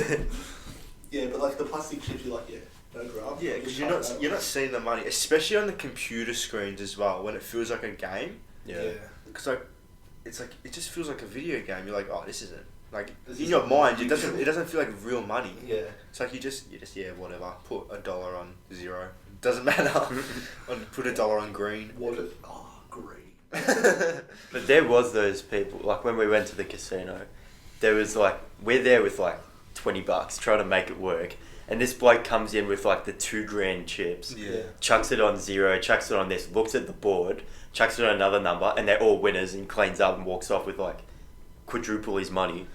Yeah, but like the plastic chips, you're like, no graph. Yeah, because you're not seeing the money, especially on the computer screens as well. When it feels like a game, Yeah. because like it just feels like a video game. You're like, oh, this isn't like This in is your like mind. real. It doesn't feel like real money. Yeah. It's like you just whatever. Put $1 on 0. Doesn't matter. Put $1 on green. What? Green. But there was those people, like when we went to the casino, there was like, we're there with like $20 trying to make it work. And this bloke comes in with like the $2,000 chips, Yeah. chucks it on 0, chucks it on this, looks at the board, chucks it on another number, and they're all winners, and cleans up and walks off with like quadruple his money.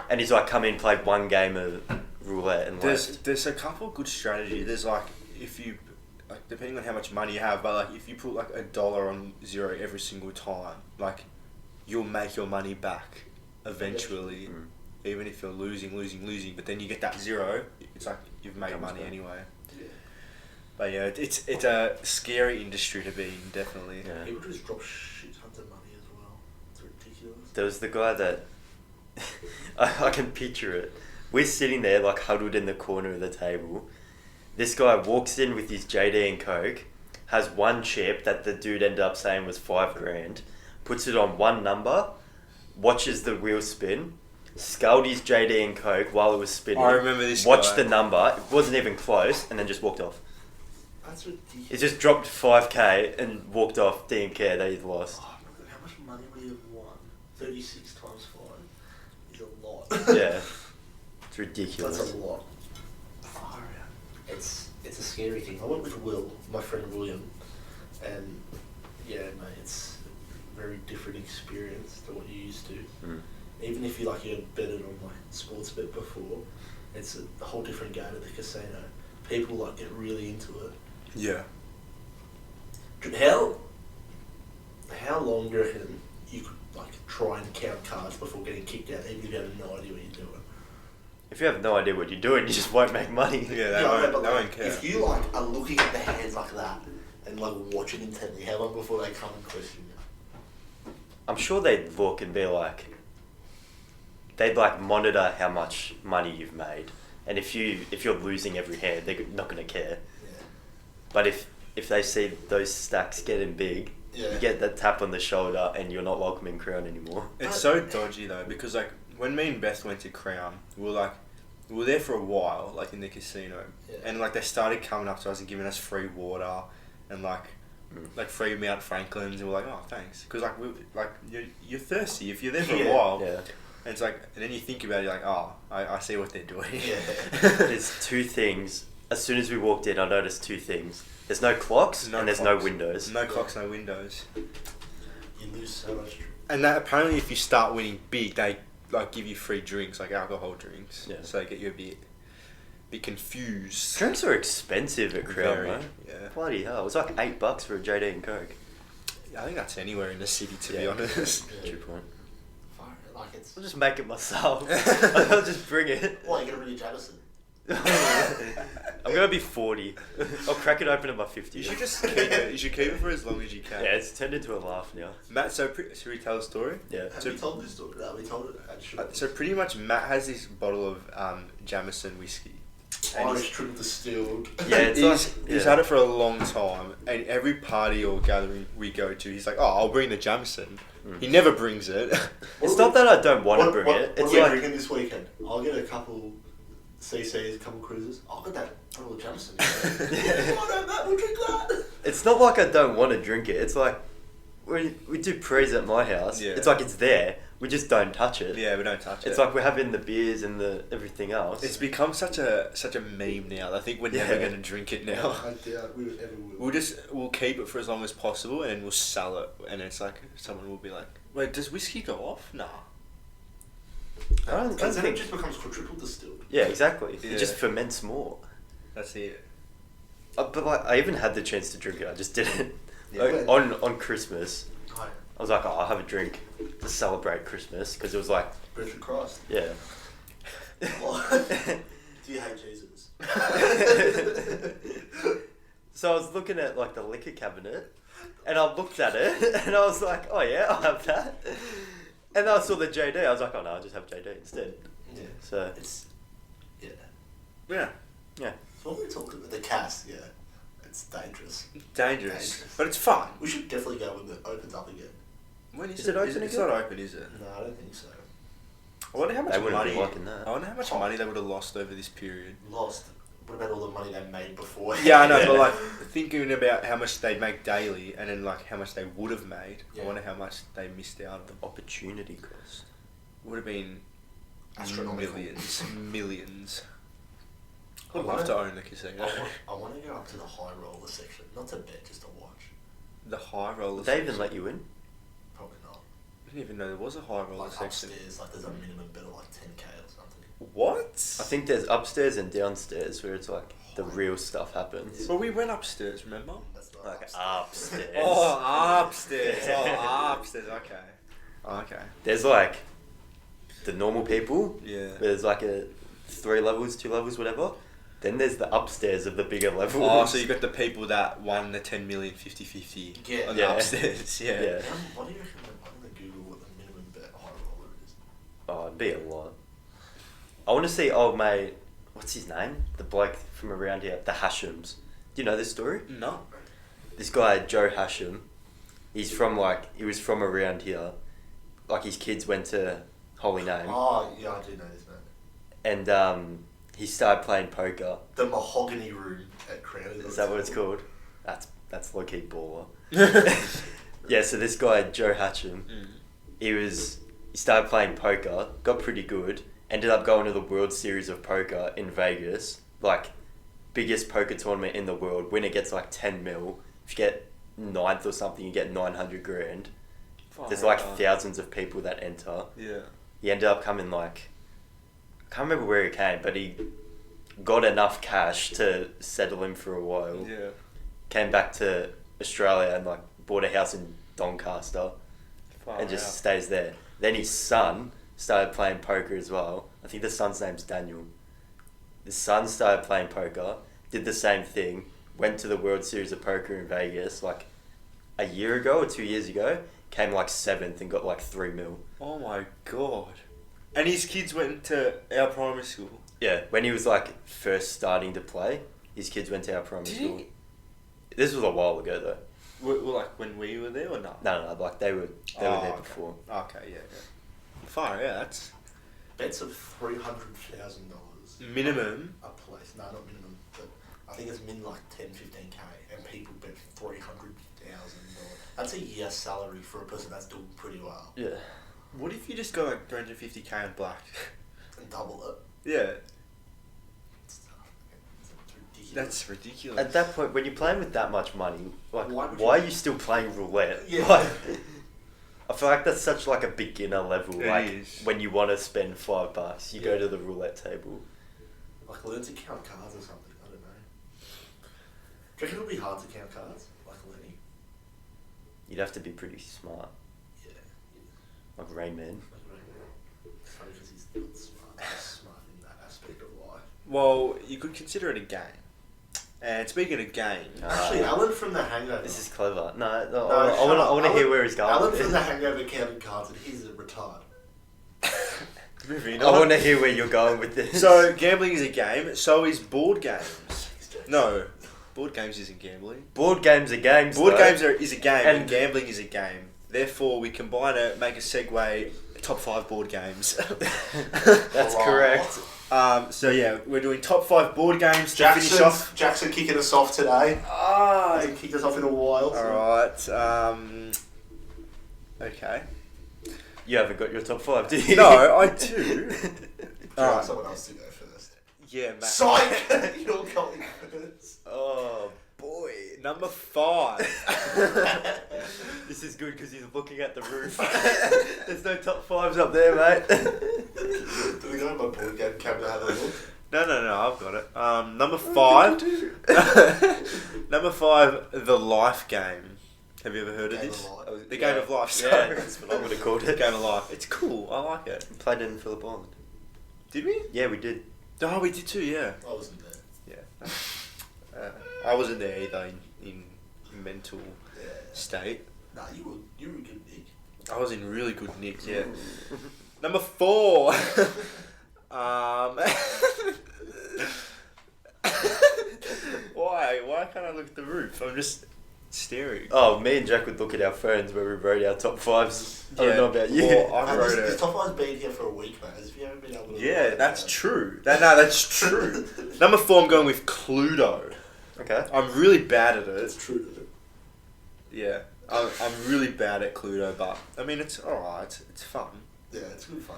And he's like, come in, play one game of roulette and left. There's a couple good strategies. There's like if you like depending on how much money you have, but like if you put like $1 on 0 every single time, like you'll make your money back eventually. Mm. Even if you're losing, but then you get that 0, it's like you've made Comes money back. anyway. Yeah. But yeah, it's a scary industry to be in, definitely. Yeah. People just drop shit tons of money as well. It's ridiculous. There was the guy that I can picture it. We're sitting there like huddled in the corner of the table. This guy walks in with his JD and Coke, has one chip that the dude ended up saying was $5,000, puts it on one number, watches the wheel spin, sculled his JD and Coke while it was spinning. I remember this Watched guy. the number, it wasn't even close, and then just walked off. That's ridiculous. He just dropped 5k and walked off, didn't care that he'd lost. Oh, look, how much money would he have won? 36 times 5 is a lot. Yeah. It's ridiculous. That's a lot. Far out. It's a scary thing. I went with Will, my friend William, and yeah, mate, it's a very different experience to what you used to. Mm. Even if you like you betted on like sports bet before, it's a whole different game at the casino. People like get really into it. Yeah. How long do you reckon you could like try and count cards before getting kicked out, even if you have no idea what you're doing? If you have no idea what you're doing, you just won't make money. Yeah, they I know, won't, but, they like, won't care. If you like are looking at the hands like that and like watching intently, how long before they come and question you? I'm sure they'd look and be like, they'd like monitor how much money you've made, and if you're losing every hand, they're not gonna care. Yeah. But if they see those stacks getting big, Yeah. you get that tap on the shoulder, and you're not welcome in Crown anymore. It's so dodgy though, because like when me and Beth went to Crown, we were there for a while, like in the casino, Yeah. and like they started coming up to us and giving us free water, and like free Mount Franklins, and we're like, oh thanks, because like you're thirsty if you're there for Yeah. a while, Yeah. and it's like, and then you think about it, you're like, oh, I see what they're doing. Yeah. There's two things. As soon as we walked in, I noticed two things. There's no clocks and there's no clocks. windows. No clocks, no windows. You lose so much. And that apparently, if you start winning big, they like give you free drinks, like alcohol drinks. Yeah. So they get you a bit confused. Drinks are expensive at Crown, Very, though. yeah. Bloody hell. It was like $8 for a JD and Coke. I think that's anywhere in the city, to be Yeah. honest. Yeah. True point. Far, like it's. I'll just make it myself. I'll just bring it. What, you're gonna bring a Jamison? I'm gonna be 40. I'll crack it open at my 50. You should just keep it. You should keep it for as long as you can. Yeah, it's turned into a laugh now. Matt, should we tell a story? Yeah. Have So- we told this story? No, we told it actually. So pretty much, Matt has this bottle of Jameson whiskey. And Irish triple distilled. Yeah, it's he's had it for a long time, and every party or gathering we go to, he's like, "Oh, I'll bring the Jameson," He never brings it. It's not that I don't want to bring it. What It's are we like drinking this weekend? I'll get a couple CCs, a couple cruises. I'll get that bottle of Jameson. Oh no, Matt, we'll drink that. it's not like I don't want to drink it. It's like we do prees at my house. Yeah. It's like it's there. We just don't touch it. Yeah, we don't touch it. It's like we're having the beers and the everything else. It's become such a meme now. I think we're never going to drink it now. I doubt we ever will. We'll keep it for as long as possible, and then we'll sell it. And it's like someone will be like, "Wait, does whiskey go off?" Nah. I don't Because then think. it just becomes quadruple distilled. Yeah, exactly. Yeah. It just ferments more. That's it. But like, I even had the chance to drink it. I just didn't. Yeah. Like, on Christmas, Right. I was like, oh, I'll have a drink to celebrate Christmas because it was like, Richard Christ. yeah. Do you hate Jesus? So I was looking at like the liquor cabinet, and I looked at it, and I was like, oh yeah, I'll have that. And then I saw the JD. I was like, oh no, I'll just have JD instead. Yeah. So It's yeah. Yeah. yeah, So what we talking about the cast, yeah. It's dangerous. Dangerous. But it's fun. We should definitely go when it opens up again. When Is it open It's again? not open, is it? No, I don't think so. I wonder how much They wouldn't be money. liking that. I wonder how much money they would have lost over this period. Lost. What about all the money they made before? Yeah, I know, but like thinking about how much they make daily, and then like how much they would have made. Yeah. I wonder how much they missed out on. opportunity cost. Would have been Astronomical. millions. I I'd love wanna- to own the casino. I want to go up to the high roller section, not to bet, just to watch. The high roller. Would they even section. let you in? Probably not. I didn't even know there was a high roller Like section. upstairs, like there's a minimum bet of like 10k or something. What? I think there's upstairs and downstairs where it's like the real stuff happens. Well, we went upstairs. Remember? That's not Like upstairs. upstairs. Oh, upstairs. Oh, upstairs. Okay. Okay. There's like the normal people. Yeah. There's like 3 levels, 2 levels, whatever. Then there's the upstairs of the bigger levels. Oh, so you got the people that won the 10 million 50-50 Yeah. on Yeah. the upstairs. Yeah. Yeah. What do you reckon? I'm going to Google what the minimum bet high roller is. Oh, it'd be a lot. I want to see old mate. What's his name? The bloke from around here, the Hashims. Do you know this story? No. This guy Joe Hashim. He was from around here. Like his kids went to Holy Name, Oh, yeah, I do know this man. and he started playing poker. The mahogany room at Crown. Is that what it's called? That's low key baller. Yeah. So this guy Joe Hashim, he started playing poker, got pretty good, ended up going to the World Series of Poker in Vegas, like biggest poker tournament in the world. Winner gets like 10 mil. If you get 9th or something, you get 900 grand. There's like thousands of people that enter. Yeah. He ended up coming like, I can't remember where he came, but he got enough cash to settle him for a while. Yeah. Came back to Australia and like bought a house in Doncaster and just stays there. Then his son started playing poker as well. I think the son's name's Daniel. The son started playing poker, did the same thing, went to the World Series of Poker in Vegas like a year ago or 2 years ago, came like 7th and got like 3 mil. Oh my god. And his kids went to our primary school. Yeah, when he was like first starting to play, his kids went to our primary Did school. he? This was a while ago though. Well, like when we were there or not? No, like they were there okay. before. Okay, yeah. Fire, yeah, that's Bets of $300,000. minimum. A place. No, not minimum, but I think it's min like 10, 15k, and people bet $300,000. That's a year's salary for a person that's doing pretty well. Yeah. What if you just go like 350k in black? And double it. Yeah. It's ridiculous. That's ridiculous. At that point, when you're playing with that much money, like, Why would why you- are you still playing roulette? Yeah. Like, I feel like that's such like a beginner level. It like is. when you want to spend $5, you go Yeah. to the roulette table. Like learn to count cards or something. I don't know. Do you reckon it'll be hard to count cards? Like learning? You'd have to be pretty smart, Yeah. like Rain Man. It's funny because he's not smart. He's smart in that aspect of life. Well, you could consider it a game. And speaking of game, Actually, Alan from The Hangover. This is clever. No, I shut up. want to Alan- hear where he's going. Alan with from this. The Hangover counted cards and he's a retard. moving I on. want to hear where you're going with this. So gambling is a game. So is board games. No, board games isn't gambling. board games are games. Board though. games is a game, and And- gambling is a game. Therefore, we combine it, make a segue, top 5 board games. That's correct. So yeah, we're doing top 5 board games to finish off. Jackson kicking us off today. Hasn't kicked us off in a while. So. Alright, okay. You haven't got your top 5, do you? No, I do. Do you want Alright. someone else to go first? Yeah, Matt. Psych! You're going first. Oh, Boy, number 5. this is good because he's looking at the roof. There's no top 5s up there, mate. Do we go in my board game camera have a look? No, I've got it. Number 5. Number 5, The Life Game. Have you ever heard of Game this? of Life. The Game of Life. Yeah, Sorry. that's what I would have called it. Game of Life. It's cool. I like it. Played it in Phillip Island. Did we? Yeah, we did. Oh, we did too. Yeah. I wasn't there. Yeah. I wasn't there either in mental Yeah. state. Nah, you were a good Nick. I was in really good nick. Yeah. Number 4. Why can't I look at the roof? I'm just staring. Oh, me and Jack would look at our phones where we wrote our top 5s. I don't know about you. Well, I Man, wrote this it. top five's been here for a week, man. As if you haven't been able to. Yeah, that's true. That's true. Number 4, I'm going with Cluedo. Okay. I'm really bad at That's it. true. Yeah, I'm really bad at Cluedo, but I mean it's alright. It's fun. Yeah, it's good fun.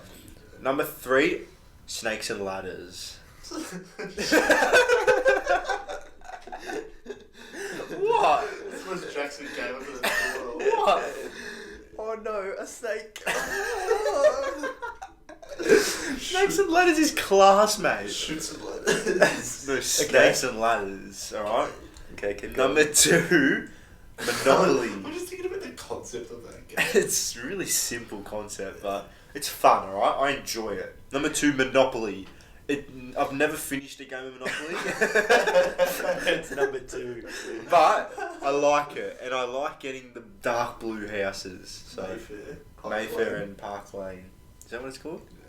Number 3, Snakes and Ladders. What? This was Jackson came up with the What? Oh no, a snake. Snakes and Ladders is class, mate. Shoots and ladders. No, Snakes and Ladders, alright? Okay, keep going. Number 2, Monopoly. I'm just thinking about the concept of that game. It's a really simple concept, but it's fun, alright? I enjoy it. Number 2, Monopoly. I've never finished a game of Monopoly. It's number 2. But I like it, and I like getting the dark blue houses. So Mayfair and Park Lane. Is that what it's called? Yeah.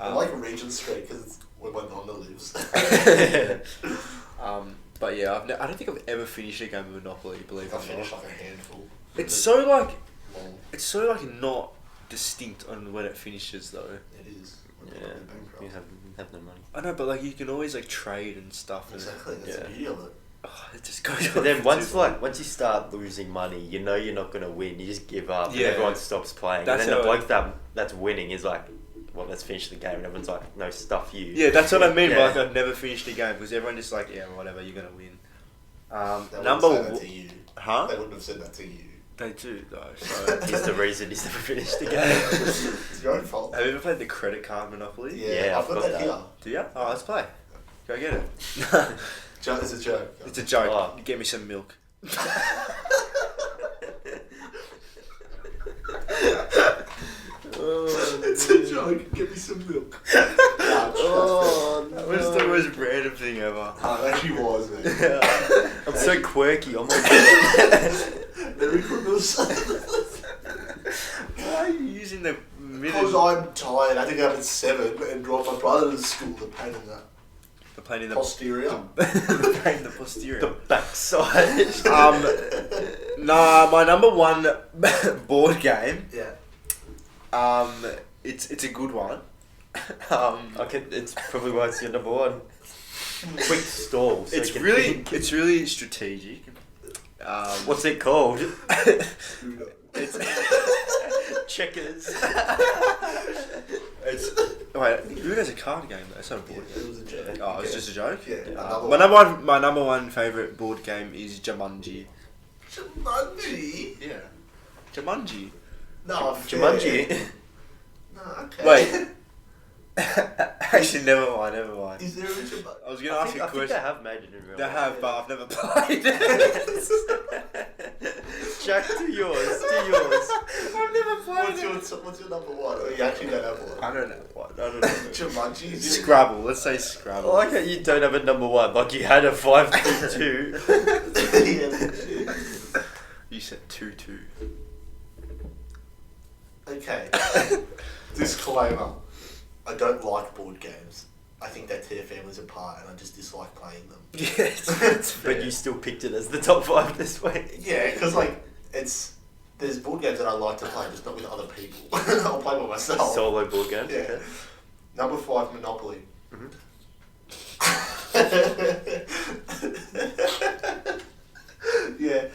I like Regent Street because it's where my nonna lives. But yeah, I don't think I've ever finished a game of Monopoly. Believe it I or finished not. like a handful. It's so like Long. not distinct on when it finishes though. It is. We're Yeah, probably bankrupt. you have no money. I know, but like you can always like trade and stuff. Exactly. That's Yeah. the beauty of it. It just goes. But on then for once too long. once you start losing money, you know you're not gonna win. You just give up, Yeah. and everyone stops playing. That's and then the how bloke that's winning is like, "Well, let's finish the game," and everyone's like, "No, stuff you." Yeah, that's what I mean. Yeah. By like I've never finished a game because everyone just like, yeah, whatever, you're gonna win. They Number wouldn't say that to you. huh? They wouldn't have said that to you. They do though. So. He's the reason he's never finished the game. It's your own fault. Have you ever played the credit card Monopoly? Yeah, I've got that here. Do you? Oh, let's play. Go get it. It's a joke. It's a joke. Oh. Get me some milk. It's a joke. Give me some milk. Oh, That was the most random thing ever. It actually was, man. I'm so quirky. Oh my god. Merry Christmas. Why are you using the middle? Because I'm tired. I think I up at 7 and drop my brother to school. The pain in the The pain in the posterior. the pain in the posterior. The backside. Nah, my number 1 board game. Yeah. It's a good one. Okay, it's probably why it's your number 1. Quick stall. So It's you can really think. it's really strategic. What's it called? It's Checkers. it's wait. Who has a card game though? It's not a board game. It was a joke. Oh, it's just a joke. Yeah. My number one favorite board game is Jumanji. Jumanji? Yeah, Jumanji. No, Jumanji. No, okay. Wait. Actually, never mind. Is there a Jumanji? I was gonna ask you a I think question. they have made it in real They life. have, but I've never played it. Jack, to yours. I've never played What's your number 1? Or you actually don't have one? I don't know what. I don't know. Jumanji? Scrabble. Let's say I Scrabble. like how you don't have a number 1. Like you had a 5-2. Yeah. You said 2-2. Okay. Disclaimer. I don't like board games. I think they tear families apart and I just dislike playing them. Yes, that's fair. But you still picked it as the top 5 this week. Yeah, because like, it's There's board games that I like to play, just not with other people. I'll play by myself. Solo board games. Yeah. Okay. Number 5, Monopoly. Mhm. Yeah.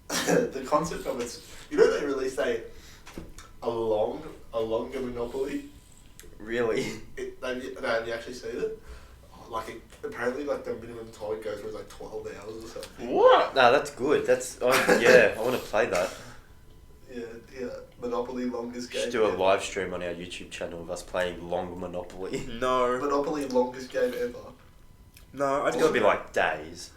The concept of it's, they released a longer Monopoly. Really? Have you actually seen it? Apparently the minimum time it goes for is 12 hours or something. What? Nah, that's good. Yeah, I want to play that. Yeah. Monopoly longest We game. should do a ever. live stream on our YouTube channel of us playing long Monopoly. No. Monopoly longest game ever. No, I'd It's gonna be like days.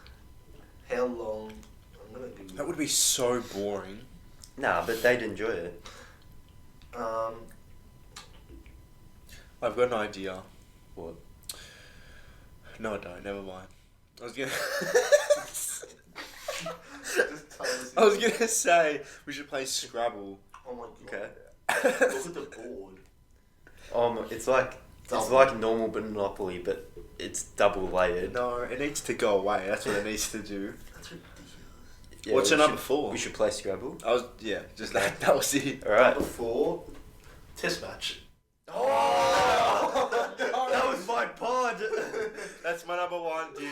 How long? I'm gonna do. That would be so boring. Nah, but they'd enjoy it. I've got an idea. What? No, I don't. Never mind. I was gonna. Just tell us. I was gonna say we should play Scrabble. Oh my god. Okay. Look at the board. It's like Double. normal Monopoly, but it's double layered. No, it needs to go away. That's what it needs to do. That's ridiculous. Yeah, What's we your number should- 4? We should play Scrabble. Just that was it. All right. Number 4, test match. Oh, that was my pod. That's my number 1, dude.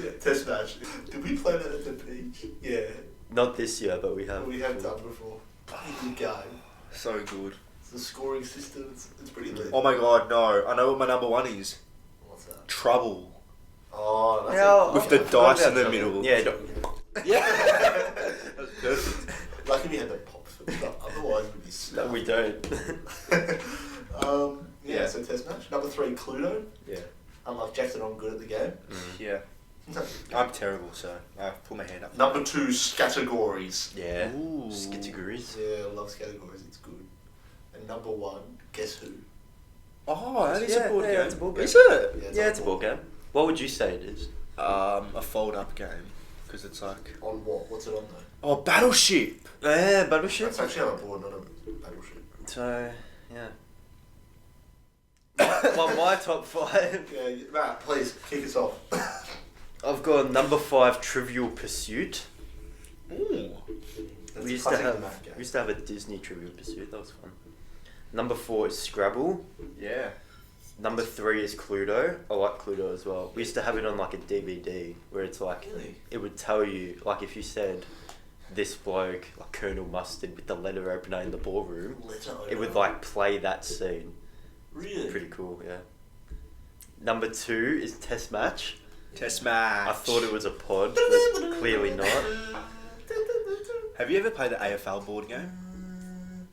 Yeah, test match. Did we play that at the beach? Yeah. Not this year, but we have. We have done before. Bloody good game. So good. It's the scoring system. It's pretty lit. Oh my god, no. I know what my number 1 is. What's that? Trouble. Oh, that's Yeah, With the dice in the middle. Yeah. Yeah. That's perfect. Lucky we had the pops for stuff. Otherwise, we'd be No, stuck. we don't. Yeah, so test match. Number 3, Cluedo. Yeah. Unlike Jackson, I'm good at the game. Yeah. I'm terrible, so I put my hand up. Number 2, categories. Yeah. Ooh. Categories. Yeah, I love categories. It's good. And number 1, Guess Who? Oh, that is Yeah, a board yeah, game. it's a board game. Is it? Yeah, it's a board game. What would you say it is? A fold-up game. Because it's like... On what? What's it on though? Oh, Battleship! Yeah, Battleship. It's actually on a board, not a battleship. So, yeah. my top 5. Yeah, Matt, please kick us off. I've got number 5, Trivial Pursuit. Ooh. That's We a used to classic have Matt game. a Disney Trivial Pursuit. That was fun. Number 4 is Scrabble. Yeah. Number 3 is Cluedo. I like Cluedo as well. We used to have it on like a DVD where it's like Really? it would tell you like if you said this bloke like Colonel Mustard with the letter opener in the ballroom, it would like play that scene. Really? Pretty cool, yeah. Number 2 is Test Match. Test match. I thought it was a pod, but clearly not. Have you ever played the AFL board game?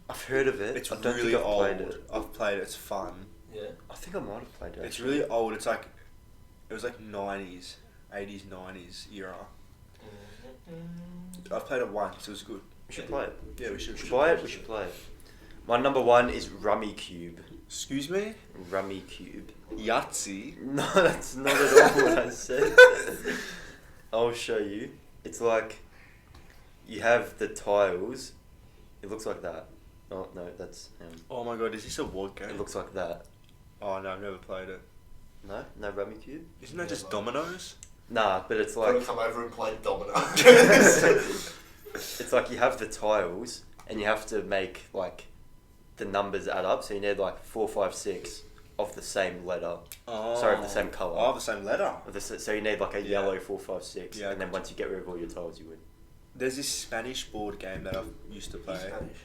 I've heard of it. It's I don't really think I've old. played it. I've played it. It's fun. Yeah. I think I might have played it. It's actually. really old. It's like... It was like 90s, 80s, 90s era. I've played it once. It was good. We should play it. Yeah, we should. We should play it. We should play it. My number 1 is Rummy Cube. Excuse me? Rummy Cube. Yahtzee? No, that's not at all what I said. I'll show you. It's like you have the tiles. It looks like that. Oh no, that's Oh my god, is this a board game? it looks like that. Oh no, I've never played it. No Rummy Cube. Isn't that just dominoes? Nah, but it's Gotta like come over and play domino. it's like you have the tiles and you have to make like the numbers add up. So you need like 4, 5, 6 of the same letter. Oh. Sorry, of the same colour. Oh, the same letter. So you need like a Yeah. yellow 4, 5, 6, Yeah, and then gotcha. once you get rid of all your tiles, you win. There's this Spanish board game that I used to play. Spanish.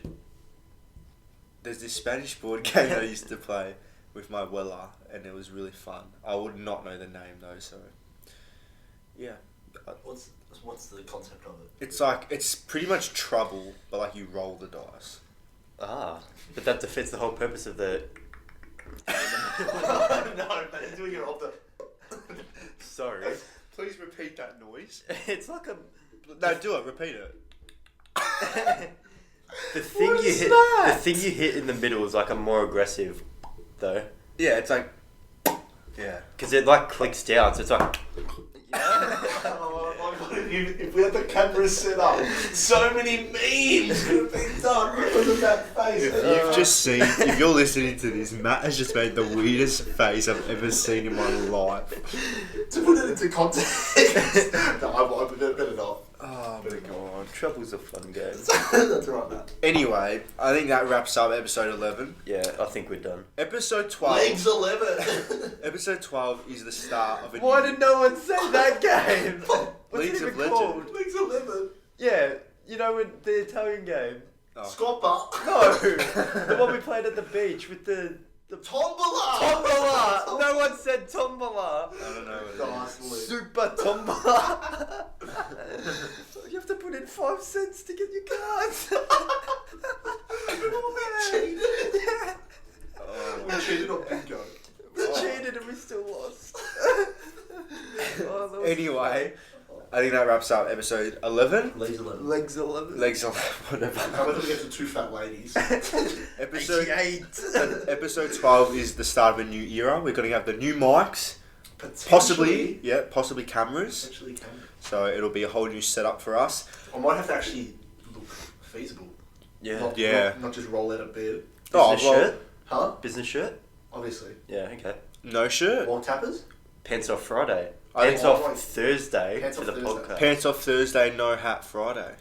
There's this Spanish board game that I used to play with my Wella, and it was really fun. I would not know the name though, so yeah. What's the concept of it? It's like it's pretty much Trouble, but like you roll the dice. Ah, but that defeats the whole purpose of the. No, but it's doing it off the. Sorry. Please repeat that noise. It's like a. No, do it. Repeat it. The thing What you is hit. that? The thing you hit in the middle is like a more aggressive, though, Yeah, it's like yeah. because it like clicks down. So it's like. Oh my god, if we had the cameras set up, so many memes could have been done because of that face. You've just seen, if you're listening to this, Matt has just made the weirdest face I've ever seen in my life. To put it into context. No, I better not. Oh my god. Trouble's a fun game. That's right, Matt. Anyway, I think that wraps up episode 11. Yeah, I think we're done. Episode 12. Legs 11. Episode 12 is the start of a Why new... did no one say that game? What's Leagues it of even Legend. called? Legs 11. Yeah, you know when the Italian game. Oh. Scopper. No, the one we played at the beach with the Tombola. tombola. No one said tombola. I don't know what Nice, Lee. Super tombola. You have to put in 5 cents to get your cards. Cheated. Oh, We cheated on bingo. We cheated and we still lost. Oh, that was anyway, I think that wraps up episode 11. Legs 11. Legs 11. Legs on whatever. How about we get to two fat ladies? Episode 88. episode 12 is the start of a new era. We're going to have the new mics, possibly cameras. Potentially can. So it'll be a whole new setup for us. I might have to actually look feasible. Yeah. Not just roll out of bed. Business shirt? Huh? Business shirt? Obviously. Yeah, okay. No shirt. Long tappers? Pants off Friday. I Pants think- off Oh, like- Thursday Pants for off the Thursday. podcast. Pants off Thursday, no hat Friday.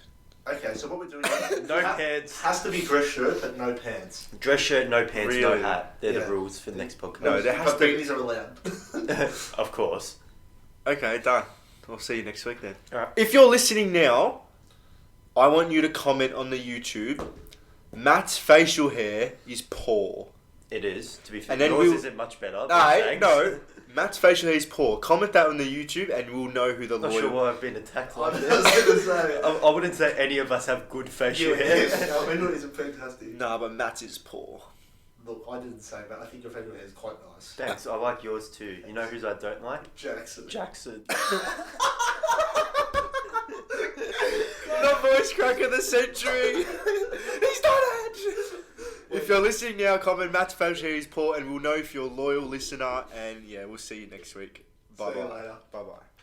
Okay, so what we're doing No pants. has to be dress shirt, but no pants. Dress shirt, no pants, Really? no hat. They're Yeah. the rules for the next podcast. No, there has But to- beanies are allowed. Of course. Okay, done. We'll see you next week then. Alright. If you're listening now, I want you to comment on the YouTube. Matt's facial hair is poor. It is, to be fair. And then Yours we'll- isn't much better. but No, thanks. no. Matt's facial hair is poor. Comment that on the YouTube and we'll know who the I'm not loyal... sure why I've been attacked I like was this. going to say. I wouldn't say any of us have good facial hair. I mean, it's fantastic. Nah, but Matt's is poor. Look, I didn't say that. I think your favourite hair is quite nice. Thanks, I like yours too. You know whose I don't like? Jackson. Jackson. The voice crack of the century. He's done it. If you're listening now, comment Matt's facial hair is poor and we'll know if you're a loyal listener. And yeah, we'll see you next week. Bye See you bye. later. Bye bye.